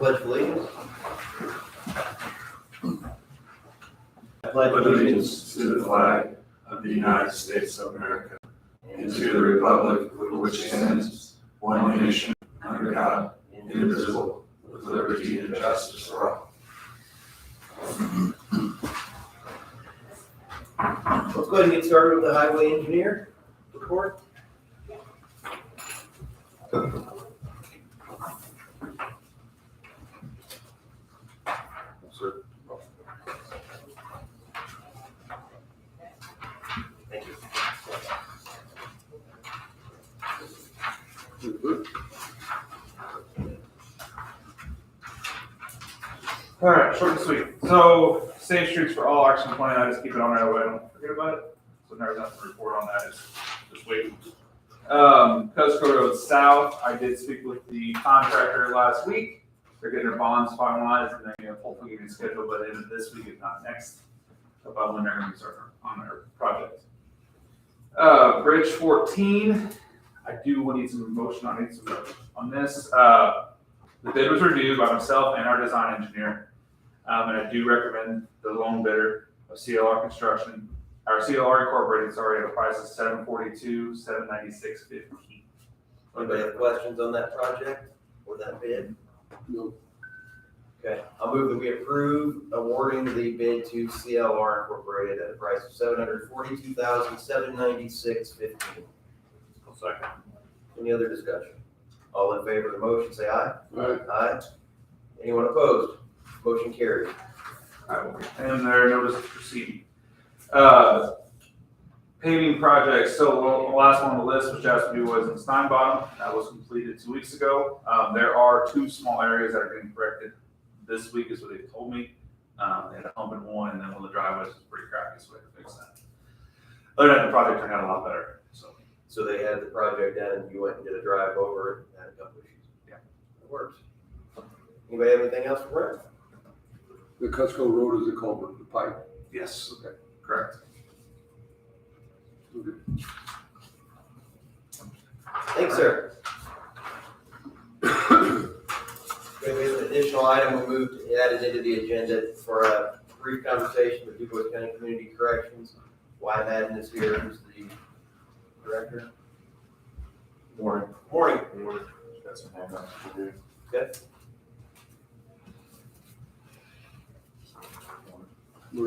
Pledge allegiance. I pledge Allegiance to the flag of the United States of America and to the republic for which it stands, one nation, under God, indivisible, with liberty and justice for all. Let's go ahead and get started with the highway engineer report. Thank you. All right, short and sweet. So, Safe Streets for All action plan, I just keep it on right away, I don't forget about it. So there's nothing to report on that, just wait. Cusco Road South, I did speak with the contractor last week. They're getting their bonds finalized and they're gonna hopefully get it scheduled by the end of this week, if not next, about when they're gonna start on their project. Bridge 14, I do need some motion, I need some motion on this. The bid was reviewed by myself and our design engineer. And I do recommend the loan bidder of CLR Construction, or CLR Incorporated, sorry, at a price of $742, $796.15. Anybody have questions on that project or that bid? No. Okay, I'll move that we approve awarding the bid to CLR Incorporated at a price of $742,796.15. I'll second. Any other discussion? All in favor of the motion, say aye. Aye. Aye. Anyone opposed? Motion carries. And their notice to proceed. Paving projects, so the last one on the list, which has to do was in Steinbottom, that was completed 2 weeks ago. There are 2 small areas that are getting corrected this week, is what they told me. They had a hump in one, and then one of the driveways was pretty cracky, so we had to fix that. Other than that, the project turned out a lot better, so. So they had the project done and you went and did a drive over it and had a couple issues. Yeah. It works. Anybody have anything else for Brent? The Cusco Road is the culvert, the pipe. Yes, Okay. correct. Okay. Thanks, sir. Okay, we have an additional item we moved, added into the agenda for a brief conversation with DuBois County Community Corrections. Wyatt Madden is here, who's the director. Morning. Morning. Morning. Got some handouts to do. Good. By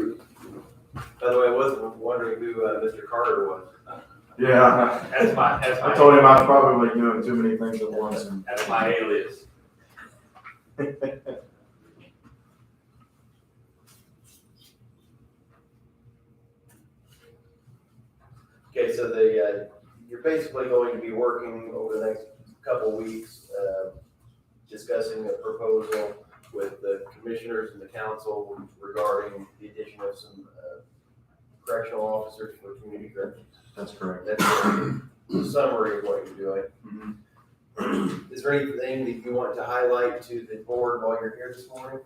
the way, I was wondering who Mr. Carter was. Yeah, That's my I told him I was probably doing too many things at once. And That's my alias. Okay, so you're basically going to be working over the next couple of weeks, discussing a proposal with the commissioners and the council regarding the addition of some correctional officers for community corrections. That's correct. That's a summary of what you're doing. Mhm. Is there anything that you want to highlight to the board while you're here this morning?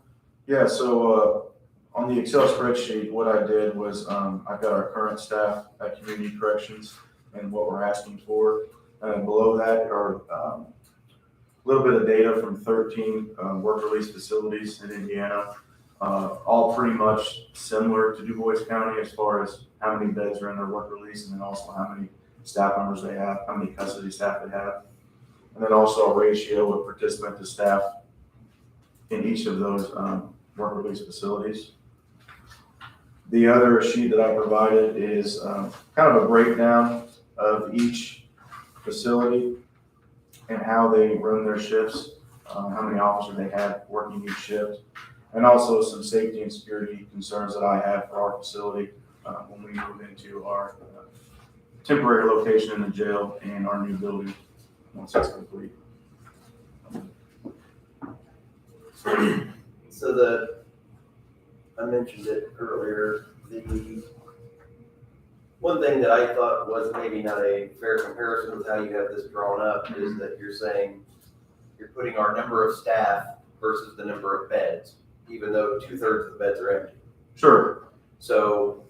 Yeah, so on the Excel spreadsheet, what I did was I've got our current staff at Community Corrections and what we're asking for. And below that are a little bit of data from 13 work release facilities in Indiana, all pretty much similar to DuBois County as far as how many beds are in their work release and then also how many staff members they have, how many custody staff they have. And then also a ratio of participant to staff in each of those work release facilities. The other sheet that I provided is kind of a breakdown of each facility and how they run their shifts, how many officers they have working each shift, and also some safety and security concerns that I have for our facility when we move into our temporary location in the jail and our new building once it's complete. So I mentioned it earlier, the one thing that I thought was maybe not a fair comparison with how you have this drawn up is that you're saying you're putting our number of staff versus the number of beds, even though 2/3 of the beds are empty. Sure. So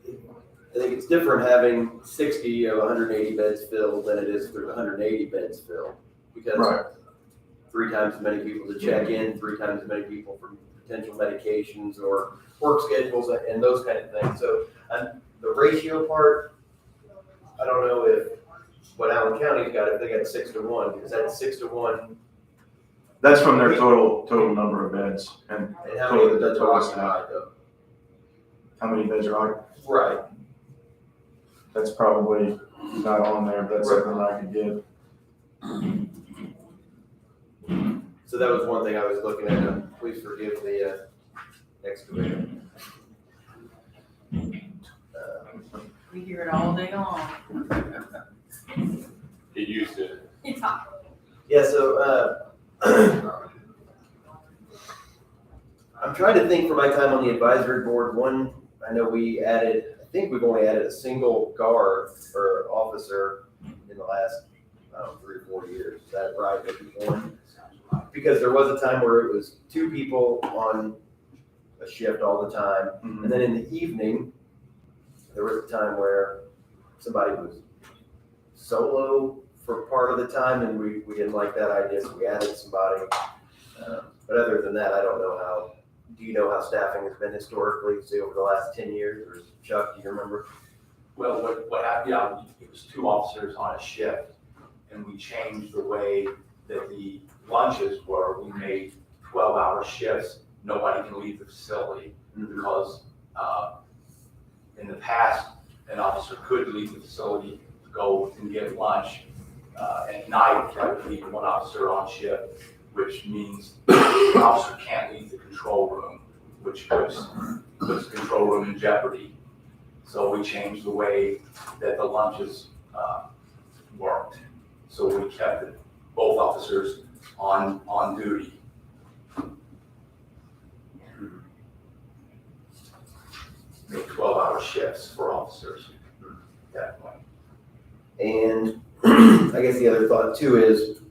I think it's different having 60 of 180 beds filled than it is for 180 beds filled. Because Right. 3 times as many people to check in, 3 times as many people for potential medications or work schedules and those kind of things. So the ratio part, I don't know if what Allen County's got, if they got 6 to 1, is that 6 to 1? That's from their total number of beds and And how many of the beds are total occupied though? how many beds are occupied. Right. That's probably not on there, but that's something I could give. So that was one thing I was looking at. Please forgive the excavator. We hear it all day long. Get used to it. Yeah, so I'm trying to think for my time on the advisory board. One, I know I think we've only added a single guard or officer in the last, 3 or 4 years. Is that right? Maybe one? Because there was a time where it was 2 people on a shift all the time. And then in the evening, there was a time where somebody was solo for part of the time and we didn't like that idea, so we added somebody. But other than that, I don't know do you know how staffing has been historically, say over the last 10 years, or Chuck, do you remember? Well, what happened, yeah, it was 2 officers on a shift, and we changed the way that the lunches were. We made 12-hour shifts. Nobody can leave the facility because in the past, an officer could leave the facility to go and get lunch. At night, that would leave 1 officer on shift, which means the officer can't leave the control room, which puts the control room in jeopardy. So we changed the way that the lunches worked. So we kept both officers on duty. Made 12-hour shifts for officers at that point. And I guess the other thought too is,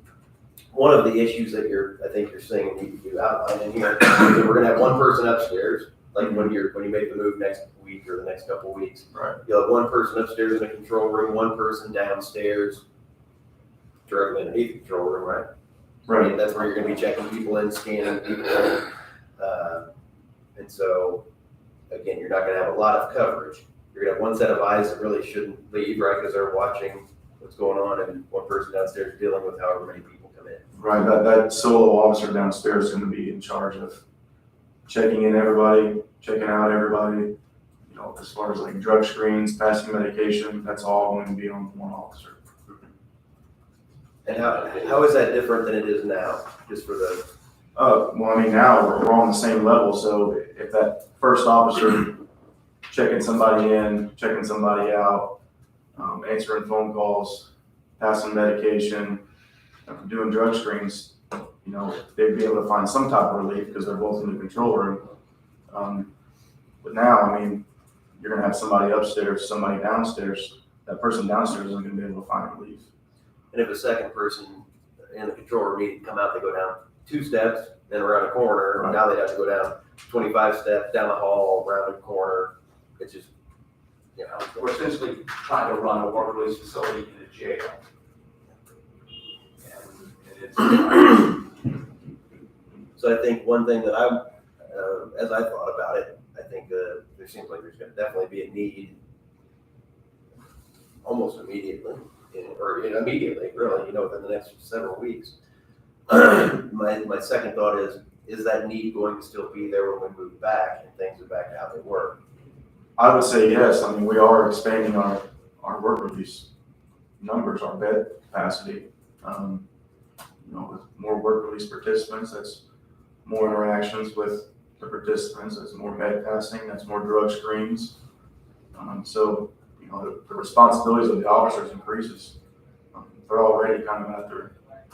one of the issues that I think you're saying you outlined in here, is that we're gonna have 1 person upstairs, like when you make the move next week or the next couple of weeks. Right. You'll have 1 person upstairs in the control room, 1 person downstairs, directly underneath the control room, right? I mean, that's where you're gonna be checking people in, scanning people in. And so, again, you're not gonna have a lot of coverage. You're gonna have 1 set of eyes that really shouldn't leave, right, because they're watching what's going on, and 1 person downstairs dealing with however many people come in. Right, that solo officer downstairs is gonna be in charge of checking in everybody, checking out everybody. You know, as far as like drug screens, passing medication, that's all going to be on 1 officer. And how is that different than it is now, just for the, Well, I mean, now we're on the same level, so if that first officer checking somebody in, checking somebody out, answering phone calls, passing medication, doing drug screens, you know, they'd be able to find some type of relief because they're both in the control room. But now, I mean, you're gonna have somebody upstairs, somebody downstairs. That person downstairs isn't gonna be able to find relief. and if a second person in the control room needed to come out, they go down 2 steps, then around a corner, Right. now they'd have to go down 25 steps, down the hall, around a corner. It's just, you know. We're essentially trying to run a work release facility in a jail. And it's, So I think one thing that as I thought about it, I think there seems like there's gonna definitely be a need almost immediately, immediately, really, within the next several weeks. My second thought is that need going to still be there when we move back and things are back to how they were? I would say yes. I mean, we are expanding our work release numbers, our bed capacity. With more work release participants, that's more interactions with the participants, that's more med passing, that's more drug screens. So, the responsibilities of the officers increases. They're already kind of at their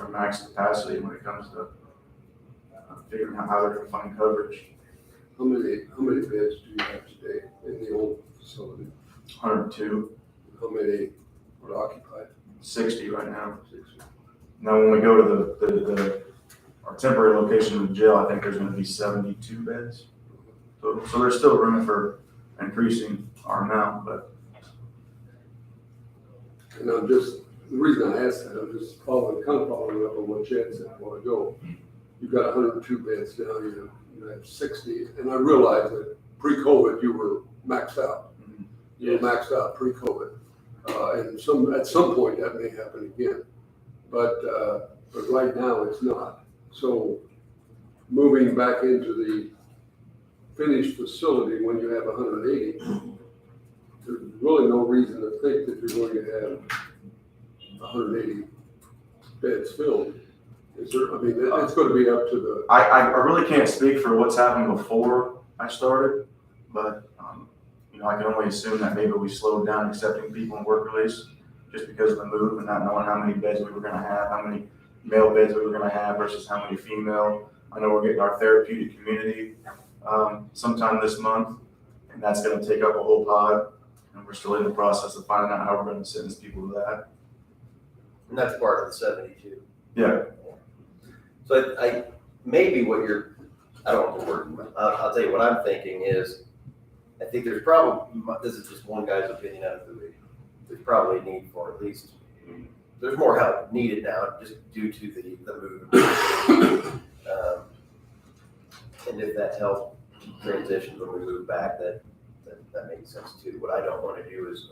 max capacity when it comes to figuring out how they're going to find coverage. How many beds do you have today in the old facility? 102, How many are occupied? 60 right now. 60. Now, when we go to our temporary location in the jail, I think there's going to be 72 beds. So there's still room for increasing our amount, but And I'm just the reason I asked that, I'm just following up on what Chad said a while ago. You've got 102 beds now, you have 60, and I realize that pre-COVID, you were maxed out. You were maxed out pre-COVID. And at some point, that may happen again. But right now, it's not. So moving back into the finished facility when you have 180, there's really no reason to think that you're going to have 180 beds filled. Is there, I mean, it's going to be up to the. I really can't speak for what's happened before I started, but, I can only assume that maybe we slowed down accepting people in work release just because of the move and not knowing how many beds we were gonna have, how many male beds we were gonna have versus how many female. I know we're getting our therapeutic community, sometime this month, and that's gonna take up a whole pod, and we're still in the process of finding out how we're gonna sentence people to that. And that's part of the 72. Yeah. So maybe what you're, I don't know the word, I'll tell you what I'm thinking is, I think there's probably, this is just one guy's opinion out of the week, there's probably a need for at least, there's more help needed now just due to the move. And if that help transition when we move back, that makes sense too. What I don't want to do is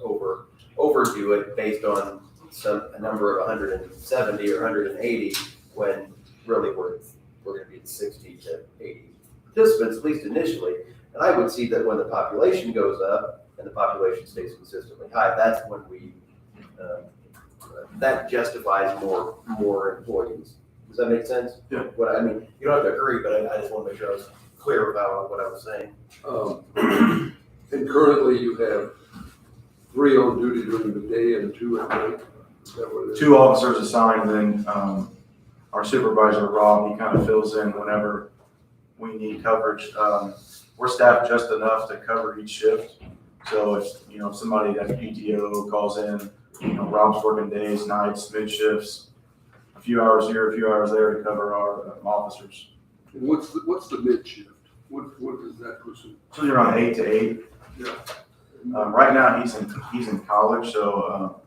overdo it based on a number of 170 or 180 when really we're going to be at 60 to 80 participants, at least initially. And I would see that when the population goes up and the population stays consistently high, that's when that justifies more employees. Does that make sense? Yeah. What I mean, you don't have to agree, but I just want to make sure I was clear about what I was saying. And currently you have 3 on duty during the day and 2 at night. Is that what it is? 2 officers assigned, then, our supervisor, Rob, he kind of fills in whenever we need coverage. We're staffed just enough to cover each shift. So if somebody that's PTO calls in, Rob's working days, nights, mid shifts, a few hours here, a few hours there to cover our officers. And what's the mid shift? What does that pursue? So you're around 8 to 8. Yeah. Right now he's in college, so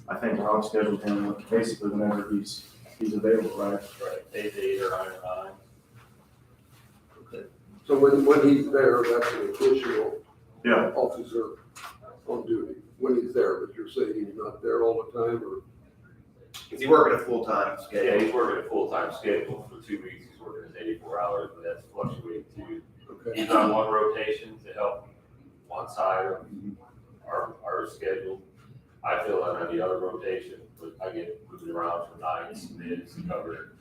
I think Rob scheduled him basically whenever he's available, right? Right, 8 to 8 or 9 to 9. So when he's there, that's an additional Yeah. officer on duty when he's there, but you're saying he's not there all the time, or? Is he working a full-time schedule? Yeah, he's working a full-time schedule. For 2 weeks, he's working his 84 hours, but that's fluctuating too. Okay. He's on one rotation to help one side of our schedule. I fill in on the other rotation, but I get moved around for nights, mids, to cover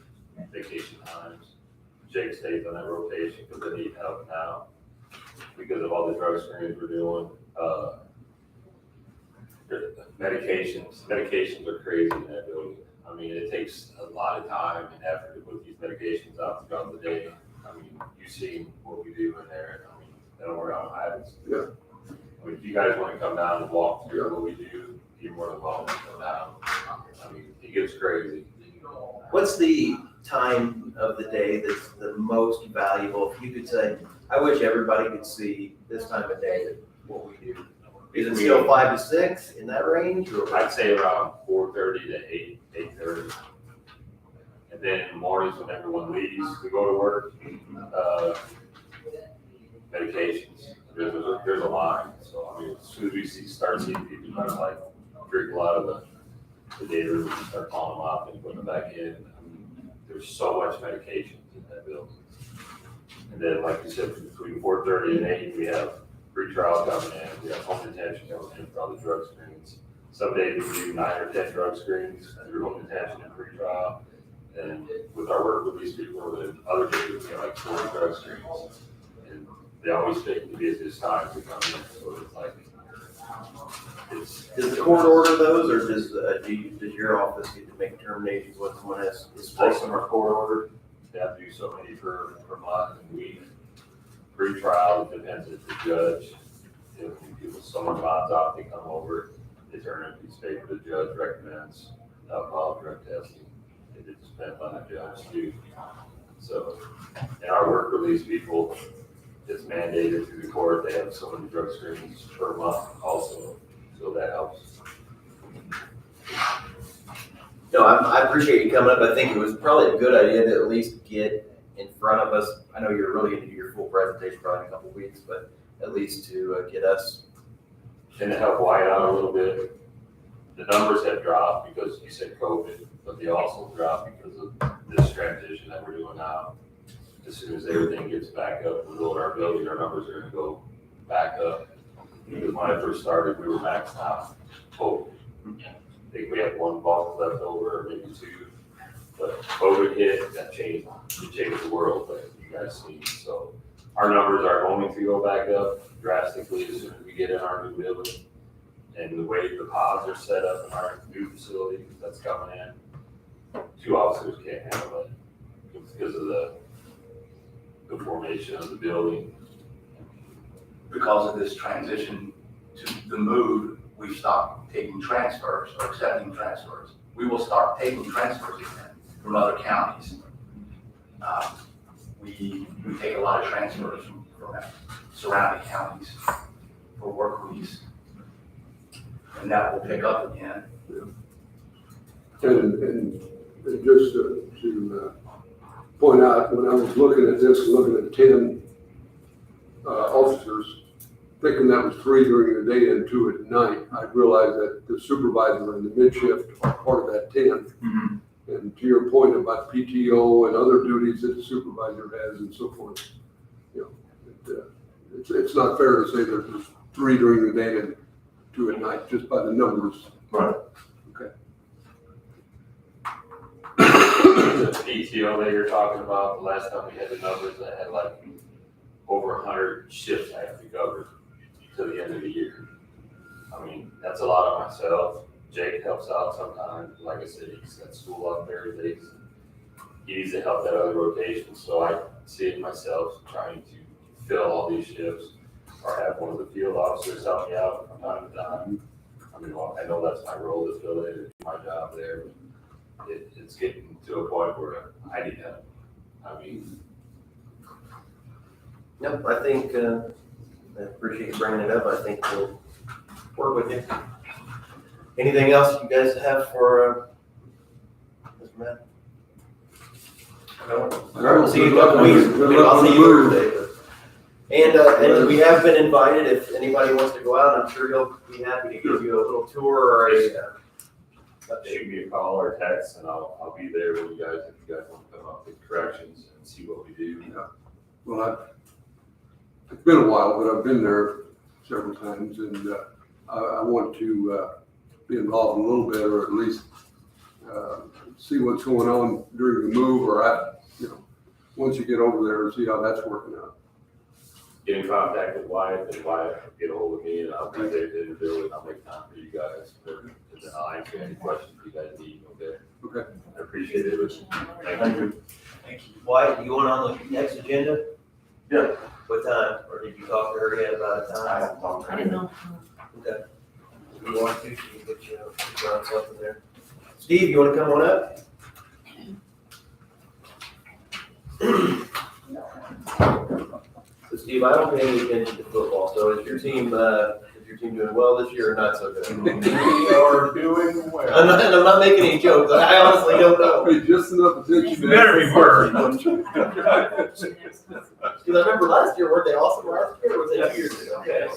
vacation times. Jake stays on that rotation because they need help now because of all the drug screens we're doing. Medications are crazy in that building. I mean, it takes a lot of time and effort to put these medications out throughout the day. I mean, you've seen what we do in there. I mean, they don't worry about habits. Yeah. I mean, if you guys want to come down and walk through what we do, you're more than welcome to come down. I mean, it gets crazy. What's the time of the day that's the most valuable? If you could say, I wish everybody could see this time of day that what we do. Is it still 5 to 6 in that range? Or I'd say around 4:30 to 8:30. And then in the mornings when everyone leaves to go to work, medications, there's a line. So, I mean, as soon as we start seeing people trying to like drink a lot of the data, we start calling them up and putting them back in. I mean, there's so much medication in that building. And then, like you said, between 4:30 and 8, we have pretrial coming in, we have home detention coming in for all the drug screens. Some days we do 9 or 10 drug screens through home detention and pretrial. And with our work with these people, the other days we have like 40 drug screens. And they always take the busiest time to come in, so it's like, does the court order those, or does your office get to make determinations when someone has? most of them are court ordered. They have to do so many per month and week. Pre-trial, it depends if the judge, if someone finds out, they come over, they turn in a piece of paper, the judge recommends alcohol drug testing. It just depends on the judge too. So, in our work release people, it's mandated through the court, they have so many drug screens per month also, so that helps. No, I appreciate you coming up. I think it was probably a good idea to at least get in front of us. I know you're really going to do your full presentation probably in a couple of weeks, but at least to get us. And to help Wyatt out a little bit, the numbers have dropped because you said COVID, but they also dropped because of this transition that we're doing now. As soon as everything gets back up and build our building, our numbers are gonna go back up. Because when I first started, we were maxed out. COVID. I think we had one bunk left over, or maybe two. But COVID hit, that changed the world, like you guys see. So our numbers are going to go back up drastically as soon as we get in our new building. And the way the pods are set up in our new facility that's coming in, 2 officers can't handle it because of the formation of the building. Because of this transition to the move, we stopped taking transfers or accepting transfers. We will start taking transfers again from other counties. We take a lot of transfers from surrounding counties for work release. And that will pick up again. And just to point out, when I was looking at this, looking at 10 officers, thinking that was 3 during the day and 2 at night, I realized that the supervisor and the mid-shift are part of that 10. And to your point about PTO and other duties that the supervisor has and so forth, you know, it's not fair to say that there's 3 during the day and 2 at night, just by the numbers. Right. Okay. The PTO that you're talking about, the last time we had the numbers, I had like over 100 shifts I have to cover to the end of the year. I mean, that's a lot on myself. Jake helps out sometimes. Like I said, he's got school on Thursdays. He needs to help that other rotation. So I see it myself trying to fill all these shifts or have one of the field officers help me out from time to time. I mean, well, I know that's my role to fill it, it's my job there, but it's getting to a point where I need help. I mean, Yep, I think, I appreciate you bringing it up. I think we'll work with you. Anything else you guys have for Mr. Matt? No? All right, we'll see you in a couple weeks. I'll see you Thursday. And we have been invited, if anybody wants to go out, I'm sure he'll be happy to give you a little tour or a shoot me a call or text and I'll be there when if you guys want to come up with corrections and see what we do. Well, it's been a while, but I've been there several times, and I want to be involved a little bit, or at least see what's going on during the move, or once you get over there and see how that's working out. Get in contact with Wyatt, and Wyatt will get a hold of me, and I'll be there in the building. I'll make time for you guys, and then I'll answer any questions you guys need. Okay. I appreciate it. Thank you. Wyatt, you want on the next agenda? Yeah. What time? Or did you talk to her yet about a time? I didn't know. Okay. If you want to, she can put you on something there. Steve, you want to come on up? So Steve, I don't pay any attention to football, so is your team doing well this year or not so good? We are doing well. I'm not making any jokes, I honestly don't know. Pay just enough attention. to Very word. Because I remember last year, weren't they awesome last year, or was it 2 years ago? Okay.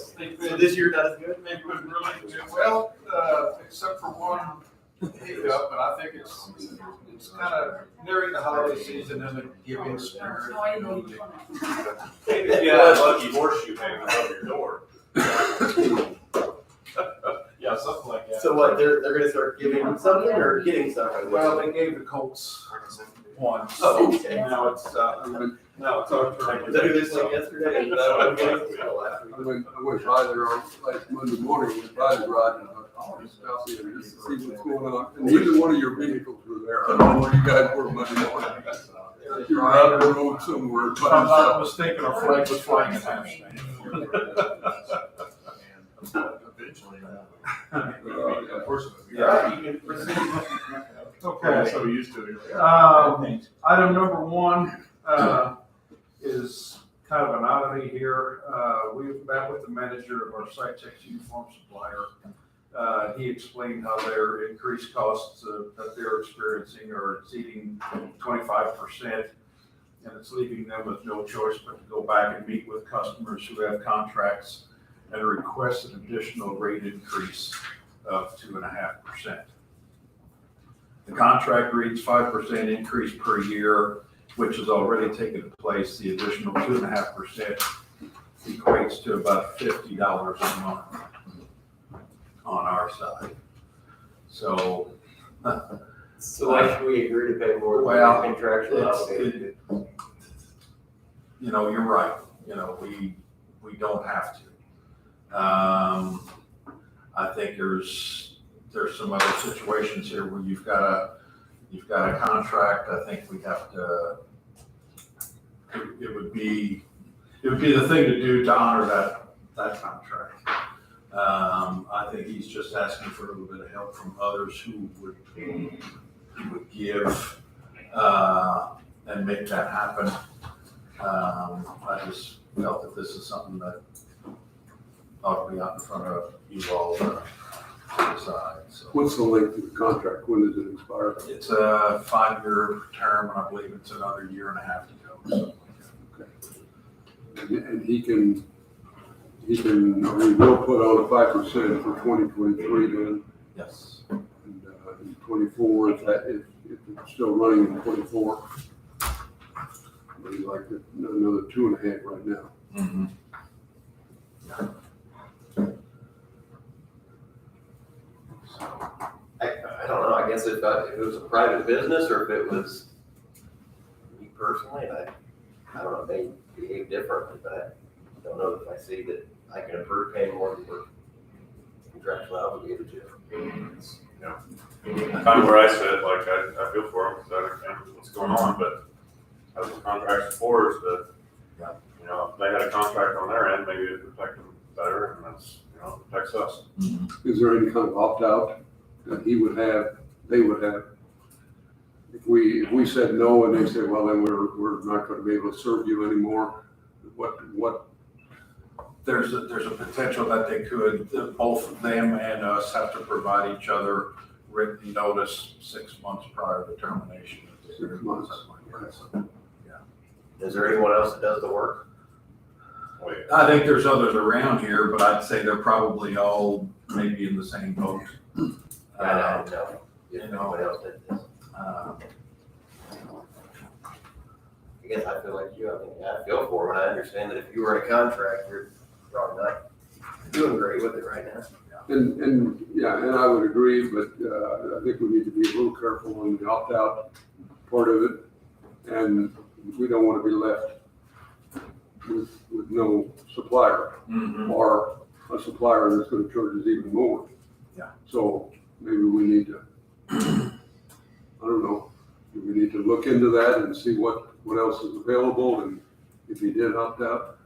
So this year not as good? They've been really good. Well, except for one hiccup, but I think it's kind of nearing the holiday season and the giving spirit. No, I didn't know you were on that. Maybe you had a lucky horseshoe hanging above your door. Yeah, something like that. So what, they're gonna start giving something or getting something? Well, they gave the Colts one. Oh, okay. Now it's our turn. Was that who this like yesterday? Is that what I'm getting? Oh, last week. I went by there on like Monday morning, went by the garage, and I thought, oh, just out there and see what's going on. And neither one of your vehicles were there. I don't know where you guys were Monday morning. You were out on the road somewhere. If I'm not mistaken, our flag was flying in half. Eventually. All right, you can proceed. Okay. So used to it. Item number 1 is kind of an oddity here. We met with the manager of our site tech uniform supplier He explained how their increased costs that they're experiencing are exceeding 25%. And it's leaving them with no choice but to go back and meet with customers who have contracts and request an additional rate increase of 2.5%. The contract reads 5% increase per year, which has already taken place. The additional 2.5% equates to about $50 a month on our side. So, So why should we agree to pay more than Well, we're contractually obligated to? you know, you're right. You know, we don't have to. I think there's some other situations here where you've got a contract. I think we have to, it would be the thing to do to honor that contract. I think he's just asking for a little bit of help from others who would give, and make that happen. I just felt that this is something that ought to be out in front of you all to decide, so. What's the length of the contract? When does it expire? It's a 5-year term, and I believe it's another 1.5 years to go, so. And he can, I mean, we'll put on a 5% for 2023 then, Yes. and in 24, if it's still running in 24. Maybe like another 2.5 right now. Mm-hmm. I don't know, I guess if it was a private business or if it was me personally, I don't know, they behave differently, but I don't know if I see that I can approve paying more than we're contractually obligated to. Kind of where I sit, like, I feel for them, because I understand what's going on, but as the contract's for us, that, you know, if they had a contract on their end, maybe it'd protect them better, and that's, you know, protects us. Is there any kind of opt-out that he would have, they would have? If we said no and they said, well, then we're not gonna be able to serve you anymore, what? There's a potential that they could, both them and us have to provide each other written notice 6 months prior to termination. 6 months. Is there anyone else that does the work? Wait, I think there's others around here, but I'd say they're probably all maybe in the same boat. I don't know if anyone else did this. I guess I feel like you, I mean, I feel for them, and I understand that if you were in a contract, you're probably not doing great with it right now. And yeah, and I would agree, but I think we need to be a little careful on the opt-out part of it. And we don't want to be left with no supplier Mm-hmm. or a supplier that's going to charge us even more. Yeah. So maybe we need to, I don't know, do we need to look into that and see what else is available, and if he did opt out?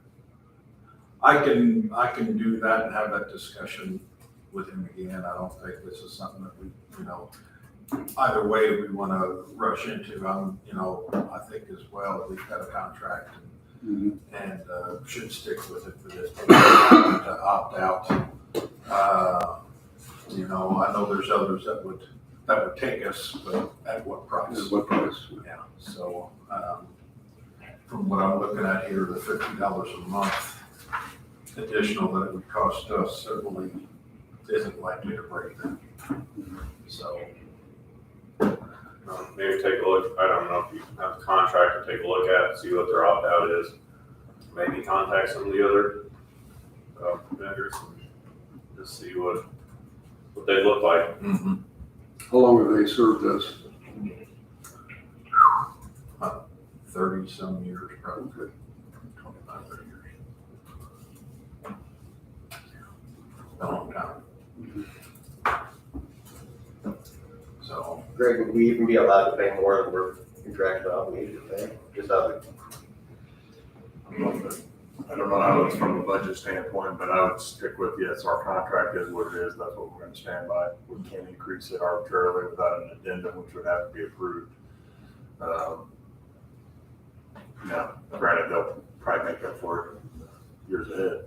I can do that and have that discussion with him again. I don't think this is something that we, you know, either way we want to rush into. You know, I think as well, we've got a contract and should stick with it for this. To opt out, you know, I know there's others that would take us, but at what price? At what price? Yeah, so, from what I'm looking at here, the $50 a month additional that it would cost us certainly isn't likely to break them. So, maybe take a look, I don't know if you have the contract to take a look at, see what their opt-out is. Maybe contact some of the other vendors and just see what they look like. How long have they served us? 30 some years, probably 25, 30 years. A long time. So, Greg, would we even be allowed to pay more than we're contractually obligated to pay? Just out of, I don't know how it's from a budget standpoint, but I would stick with, yes, our contract is what it is, that's what we're gonna stand by. We can't increase it arbitrarily without an addendum, which would have to be approved. Now, granted, they'll probably make up for it years ahead.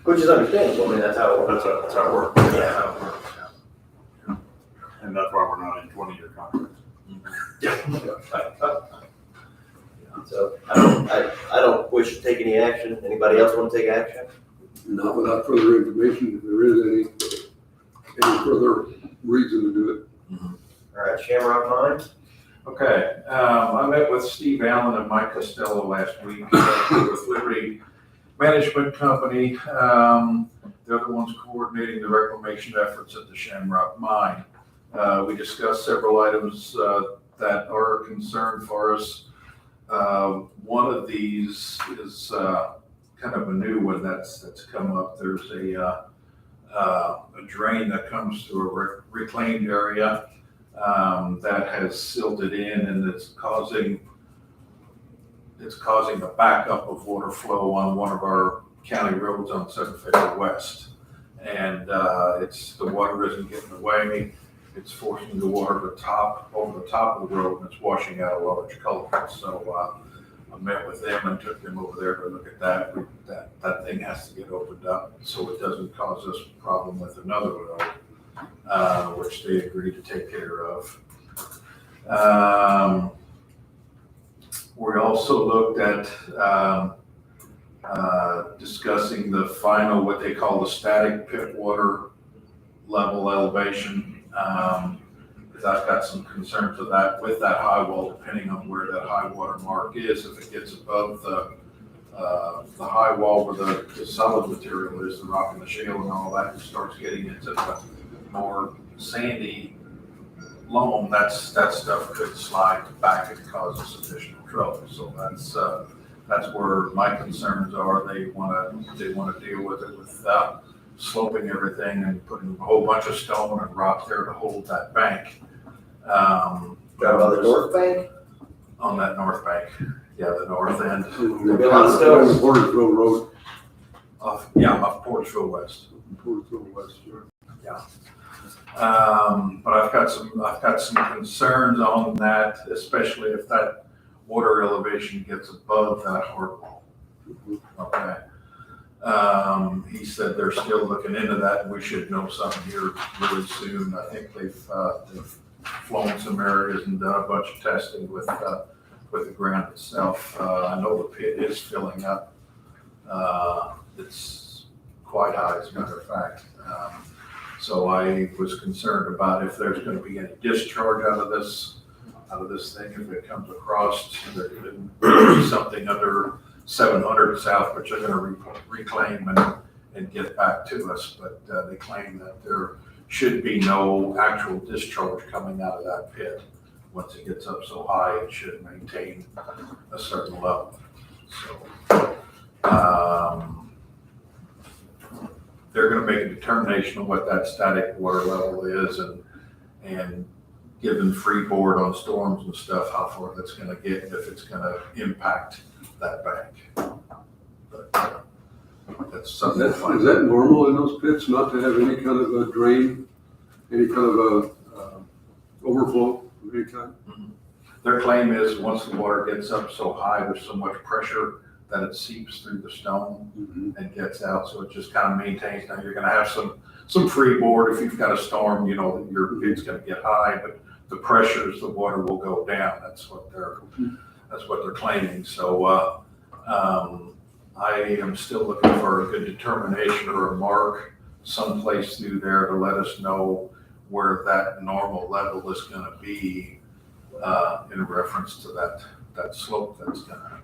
Which is understandable, I mean, that's how it works. That's how it works. That's how it works, yeah. And that's why we're not in 20-year contracts. So I don't wish to take any action. Anybody else want to take action? Not without further information, if there is any further reason to do it. All right, Shamrock Mines? Okay, I met with Steve Allen and Mike Costello last week with Liberty Management Company. They're the ones coordinating the reclamation efforts at the Shamrock Mine. We discussed several items that are a concern for us. One of these is kind of a new one that's come up. There's a drain that comes through a reclaimed area that has silted in, and it's causing a backup of water flow on one of our county roads on 750 West. And the water isn't getting away. It's forcing the water over the top of the road, and it's washing out a large culvert. So I met with them and took them over there to look at that. That thing has to get opened up so it doesn't cause us a problem with another road, which they agreed to take care of. We also looked at discussing the final, what they call the static pit water level elevation. Because I've got some concerns with that high wall, depending on where that high water mark is. If it gets above the high wall where the solid material is, the rock and the shale and all that, and starts getting into the more sandy loam, that stuff could slide back and cause us additional trouble. So that's where my concerns are. They want to deal with it without sloping everything and putting a whole bunch of stone and rock there to hold that bank. Down by the north bank? On that north bank, yeah, the north end. There'll be a lot of stones. Portersville Road. Off Portersville West. Portersville West, sure. But I've got some concerns on that, especially if that water elevation gets above that hard wall. Okay. He said they're still looking into that, and we should know something here really soon. I think they've flown some areas and done a bunch of testing with the ground itself. I know the pit is filling up. It's quite high, as a matter of fact. So I was concerned about if there's going to be any discharge out of this thing, if it comes across, there could be something under 700 south, which they're going to reclaim and get back to us. But they claim that there should be no actual discharge coming out of that pit. Once it gets up so high, it should maintain a certain level. So they're going to make a determination of what that static water level is, and given freeboard on storms and stuff, how far that's going to get, if it's going to impact that bank. But that's something. Is that normal in those pits, not to have any kind of a drain, any kind of a overflow of any kind? Their claim is once the water gets up so high, there's so much pressure that it seeps through the stone and gets out. So it just kind of maintains. Now you're going to have some freeboard if you've got a storm. You know that your pit's going to get high, but the pressures, the water will go down. That's what they're claiming. So I am still looking for a good determination or a mark someplace through there to let us know where that normal level is going to be in reference to that slope that's going to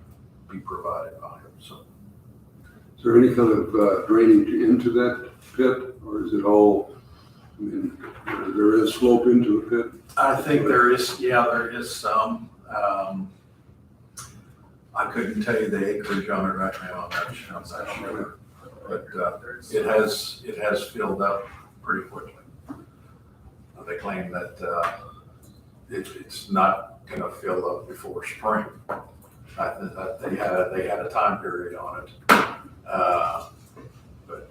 be provided by him. So, Is there any kind of drainage into that pit, or is it all, I mean, there is slope into the pit? I think there is some. I couldn't tell you the acreage on it right now. I'm not sure, but it has filled up pretty quickly. They claim that it's not going to fill up before spring. They had a time period on it, but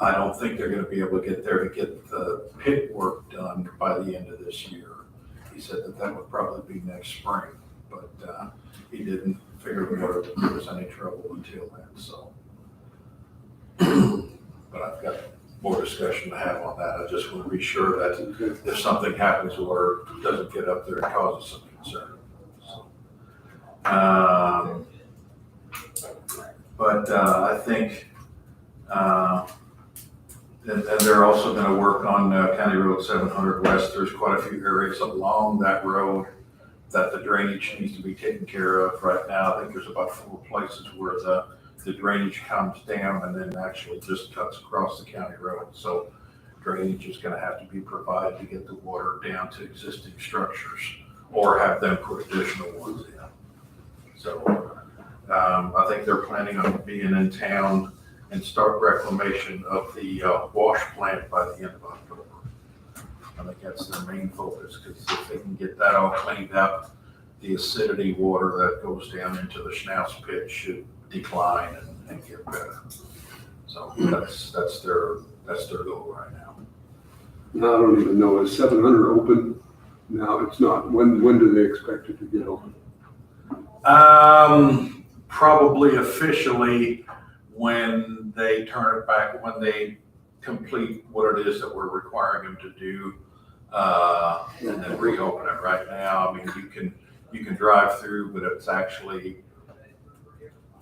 I don't think they're going to be able to get there to get the pit work done by the end of this year. He said that would probably be next spring, but he didn't figure we would give us any trouble until then. So but I've got more discussion to have on that. I just want to be sure that if something happens or doesn't get up there, it causes some concern. So, but I think, and they're also going to work on County Road 700 West. There's quite a few areas along that road that the drainage needs to be taken care of right now. I think there's about 4 places where the drainage comes down and then actually just cuts across the county road. So drainage is going to have to be provided to get the water down to existing structures or have them put additional ones in. So I think they're planning on being in town and start reclamation of the wash plant by the end of October. I think that's their main focus, because if they can get that all cleaned up, the acidity water that goes down into the Schnauz pit should decline and get better. So that's their goal right now. I don't even know, is 700 open? No, it's not. When do they expect it to get open? Probably officially when they turn it back, when they complete what it is that we're requiring them to do, and then reopen it. Right now, I mean, you can drive through, but it's actually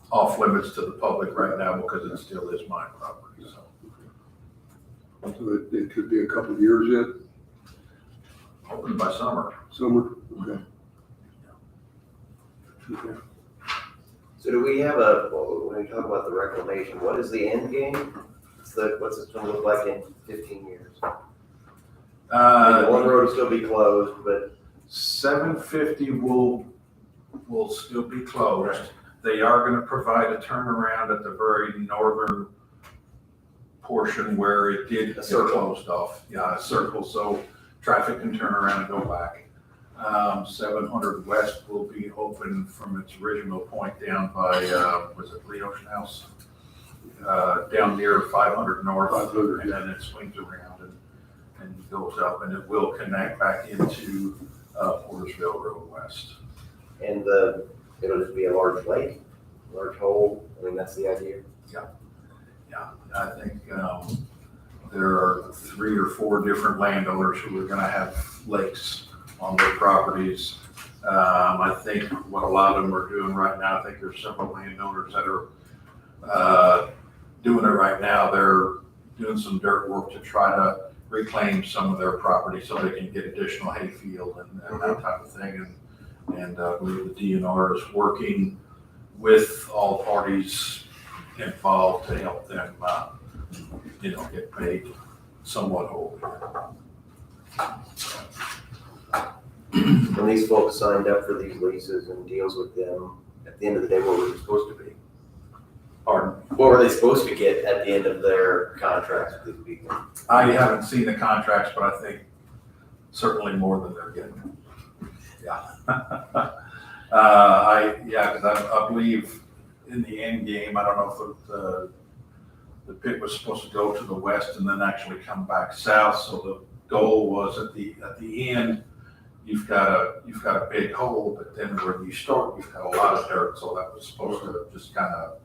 off limits to the public right now because it still is my property. So it could be a couple of years yet? Open by summer. Summer? Okay. Okay. So do we have when we talk about the reclamation, what is the end game? What's it gonna look like in 15 years? I mean, one road will still be closed, but 750 will still be closed. They are going to provide a turnaround at the very northern portion where it did get closed off. Yeah, a circle, so traffic can turn around and go back. 700 West will be open from its original point down by, was it Lee Ocean House? Down near 500 North, 500, and then it swings around and goes up, and it will connect back into Portersville Road West. and it'll just be a large lake, large hole. I mean, that's the idea. Yeah, I think there are 3 or 4 different landowners who are going to have lakes on their properties. I think what a lot of them are doing right now, I think there's several landowners that are doing it right now. They're doing some dirt work to try to reclaim some of their property so they can get additional hayfield and that type of thing. And I believe the DNR is working with all parties involved to help them, get paid somewhat whole. When these folks signed up for these leases and deals with them, at the end of the day, what were they supposed to be? Pardon? What were they supposed to get at the end of their contracts with these people? I haven't seen the contracts, but I think certainly more than they're getting. Yeah. Because I believe in the end game, I don't know if the pit was supposed to go to the west and then actually come back south. So the goal was at the end, you've got a big hole, but then where you start, you've got a lot of dirt. So that was supposed to just kind of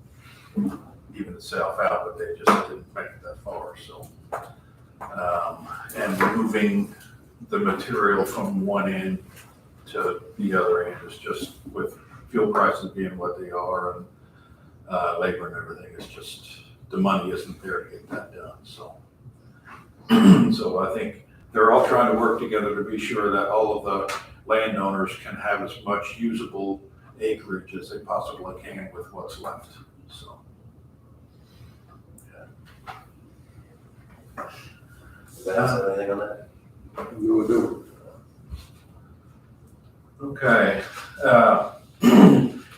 even itself out, but they just didn't make it that far. So, and moving the material from one end to the other end is just, with fuel prices being what they are and labor and everything, it's just, the money isn't there to get that done. So, so I think they're all trying to work together to be sure that all of the landowners can have as much usable acreage as they possibly can with what's left. So. Does that have anything on that? No, I don't. Okay,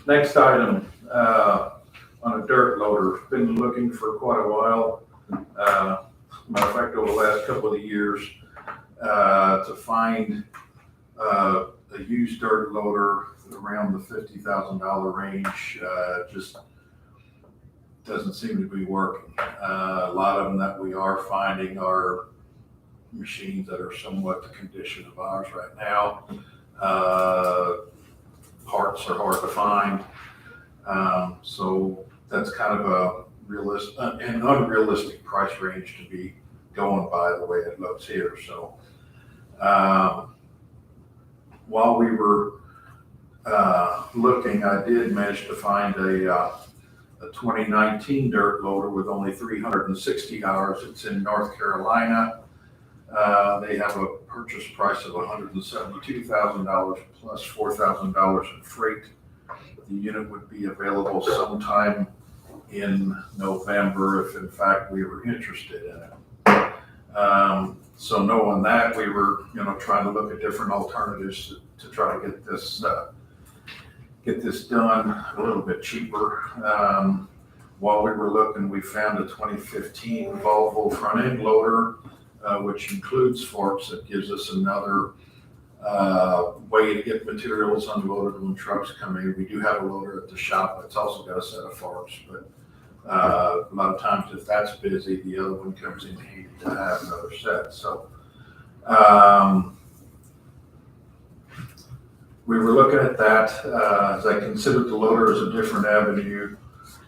next item, on a dirt loader. Been looking for quite a while. Matter of fact, over the last couple of years, to find a used dirt loader around the $50,000 range, just doesn't seem to be working. A lot of them that we are finding are machines that are somewhat the condition of ours right now. Parts are hard to find. So that's kind of an unrealistic price range to be going by the way it looks here, so. While we were, looking, I did manage to find a 2019 dirt loader with only 360 hours. It's in North Carolina. They have a purchase price of $172,000 plus $4,000 in freight. The unit would be available sometime in November if in fact we were interested in it. So knowing that, we were, trying to look at different alternatives to try to get this done a little bit cheaper. While we were looking, we found a 2015 Volvo front end loader, which includes forks. That gives us another way to get materials unloaded when trucks come in. We do have a loader at the shop that's also got a set of forks, but a lot of times if that's busy, the other one comes in handy to have another set. So we were looking at that as I considered the loader as a different avenue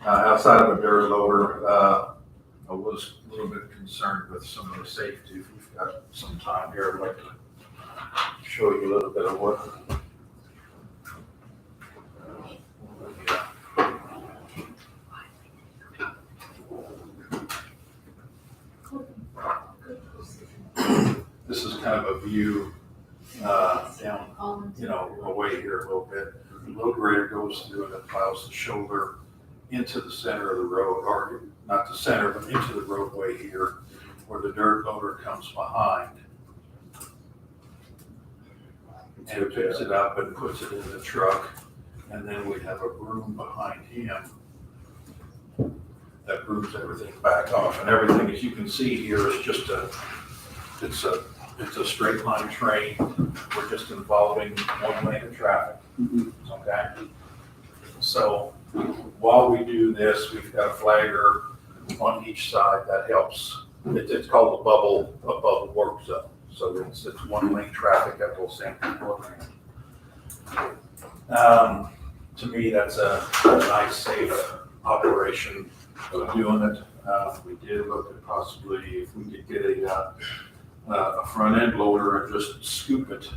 outside of a dirt loader. I was a little bit concerned with some of the safety. If we've got some time here, I'd like to show you a little bit of what. This is kind of a view down, away here a little bit. The load grader goes through and it plows the shoulder into the center of the road, or not the center, but into the roadway here, where the dirt loader comes behind. And it picks it up and puts it in the truck, and then we have a broom behind him that brooms everything back off. And everything, as you can see here, is just it's a straight line train. We're just involving one lane of traffic. Okay. So while we do this, we've got a flagger on each side that helps. It's called a bubble above the work zone. So it's one lane traffic at Los Angeles. To me, that's a nice, safe operation of doing it. We did look at possibly if we could get a front end loader and just scoop it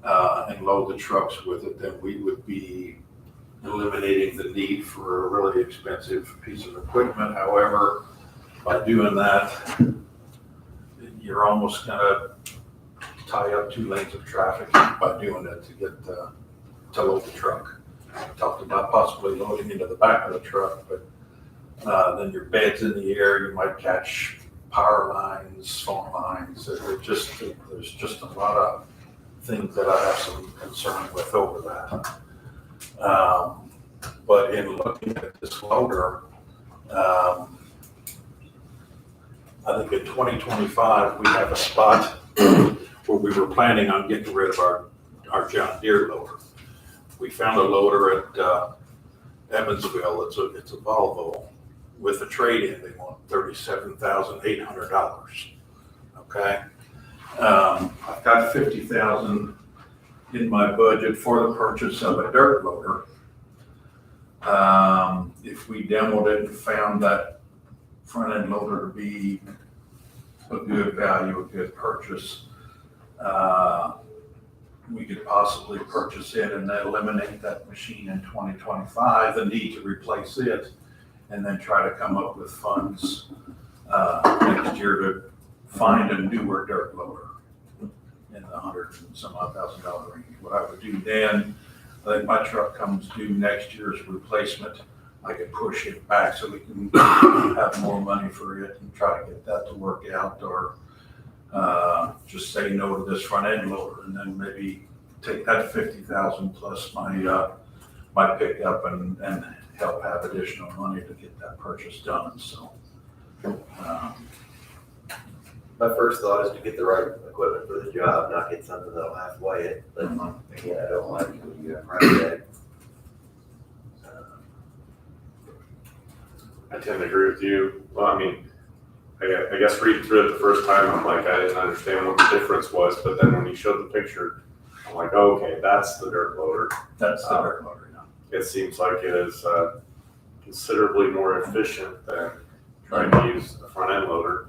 and load the trucks with it, then we would be eliminating the need for a really expensive piece of equipment. However, by doing that, you're almost gonna tie up 2 lanes of traffic by doing it to get to load the truck. I talked about possibly loading into the back of the truck, but then your bed's in the air, you might catch power lines, phone lines. There's just a lot of things that I have some concern with over that. But in looking at this loader, I think in 2025, we have a spot where we were planning on getting rid of our John Deere loader. We found a loader at Evansville. It's a Volvo with a trade-in. They want $37,800. Okay. I've got $50,000 in my budget for the purchase of a dirt loader. If we demoed it and found that front end loader to be a good value, a good purchase, we could possibly purchase it and then eliminate that machine in 2025, the need to replace it, and then try to come up with funds next year to find a newer dirt loader in the $100,000 and some odd range. What I would do then, I think my truck comes due next year's replacement. I could push it back so we can have more money for it and try to get that to work out, or just say no to this front end loader and then maybe take that $50,000 plus my pickup and help have additional money to get that purchase done. So My first thought is to get the right equipment for the job, not get something that'll halfway it. But again, I don't like when you have right. I tend to agree with you. Well, I mean, I guess reading through it the first time, I'm like, I didn't understand what the difference was, but then when you showed the picture, I'm like, oh, okay, that's the dirt loader. that's the dirt loader now. It seems like it is, considerably more efficient than trying to use a front end loader.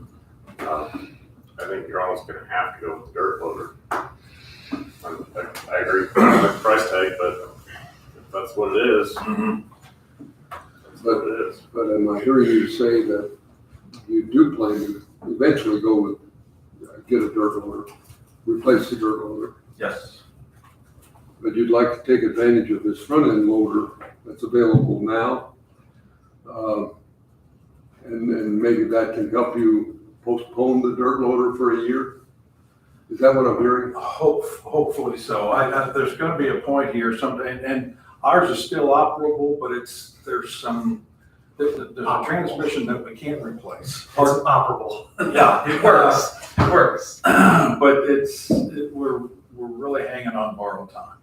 I think you're almost gonna have to go with the dirt loader. I agree with the price tag, but if that's what it is, that's what it is. But am I hearing you say that you do plan to eventually go with, get a dirt loader, replace the dirt loader? Yes. But you'd like to take advantage of this front end loader that's available now? And maybe that can help you postpone the dirt loader for a year? Is that what I'm hearing? Hopefully so. There's gonna be a point here someday, and ours is still operable, but there's a transmission that we can't replace. It's operable. Yeah, It works, it works. But we're really hanging on borrowed time.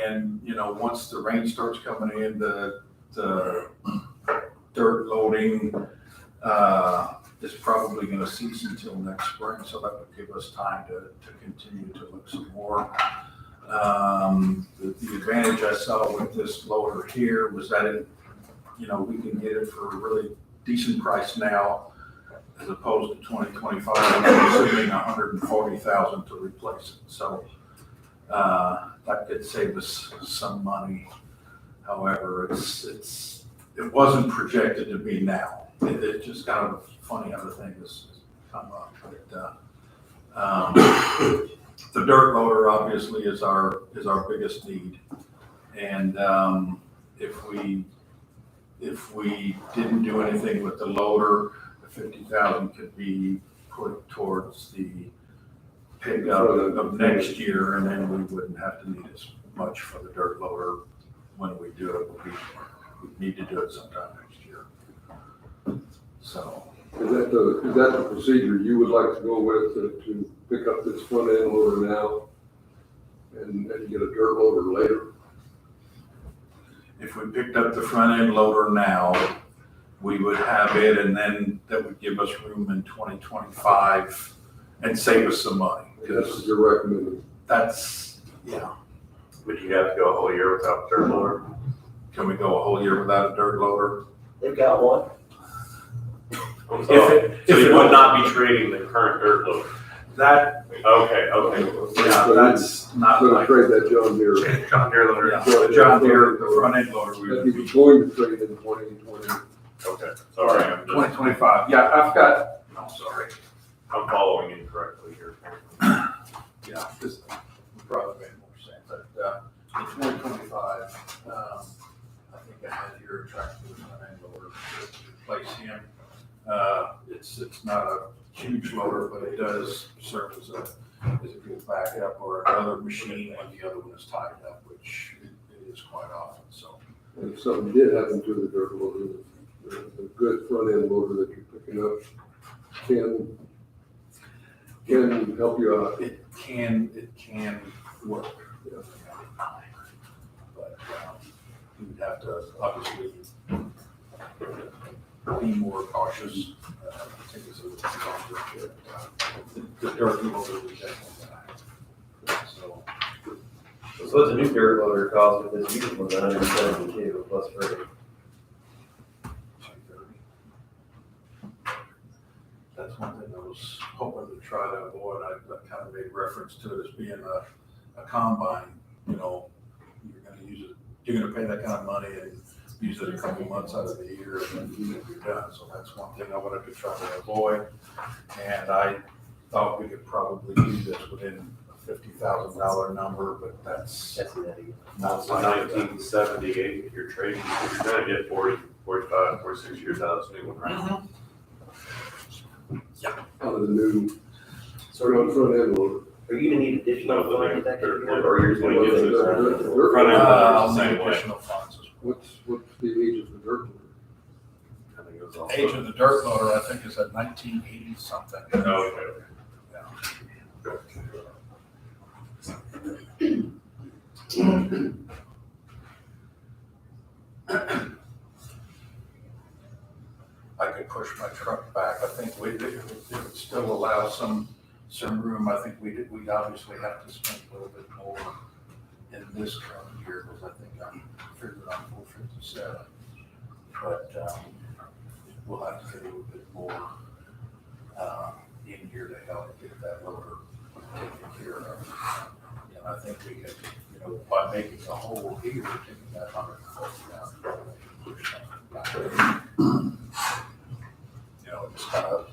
And, once the rain starts coming in, the dirt loading, is probably gonna cease until next spring, so that would give us time to continue to look some more. The advantage I saw with this loader here was that we can get it for a really decent price now, as opposed to 2025, assuming 140,000 to replace it. So, that could save us some money. However, it wasn't projected to be now. It's just kind of funny how the thing has come up. But, the dirt loader obviously is our biggest need. And, if we didn't do anything with the loader, the 50,000 could be put towards the pickup of next year, and then we wouldn't have to need as much for the dirt loader when we do it. We need to do it sometime next year. So. Is that the procedure you would like to go with to pick up this front end loader now and get a dirt loader later? If we picked up the front end loader now, we would have it, and then that would give us room in 2025 and save us some money. That's what you're recommending. That's, yeah. Would you have to go a whole year without the dirt loader? Can we go a whole year without a dirt loader? They've got one. So If you it would not be trading the current dirt loader? That, Okay. yeah, that's not So like. trade that John Deere. John Deere loader. Yeah, the John Deere, the front end loader, we That would you be were going to trade in 2020. Okay, sorry, I'm 2025. Yeah, I'm sorry. I'm following you correctly here. Yeah, this probably made more sense. But, in 2025, I think I had here a tractor with front end loader to replace him. It's not a huge loader, but it does serve as a good backup or another machine when the other one is tied up, which it is quite often, so. If something did happen to the dirt loader, the good front end loader that you're picking up can help you out. It can work. Yeah. But you would have to obviously be more cautious. I think it's a longer the dirt loader we definitely have. So. So what's a new dirt loader cost with this used one, 172 plus freight? That's one thing I was hoping to try to avoid. I kind of made reference to it as being a combine. You're gonna use it, you're gonna pay that kind of money and use it a couple months out of the year and then you're done. So that's one thing I wanted to try to avoid. And I thought we could probably do this within a $50,000 number, but that's not So like 1978, if you're trading, you're gonna get 40, 45, 46 years out of this new one, right? Out of the new So front end loader. are you gonna need additional No, the funding new that dirt year, loader, or you're just gonna get The this? dirt Front end loader, I'll loader's the need same way. additional funds as well. what's the age of the dirt loader? I think it was all- Age of the dirt loader, I think, is at 1980 something. Okay. I could push my truck back. I think it would still allow some room. I think we'd obviously have to spend a little bit more in this current year, because I think I'm figuring on 457. but, we'll have to get a little bit more, in here to help get that loader taken care of. And I think we could, by making a hole here, taking that 140 down, push something back. It's kind of,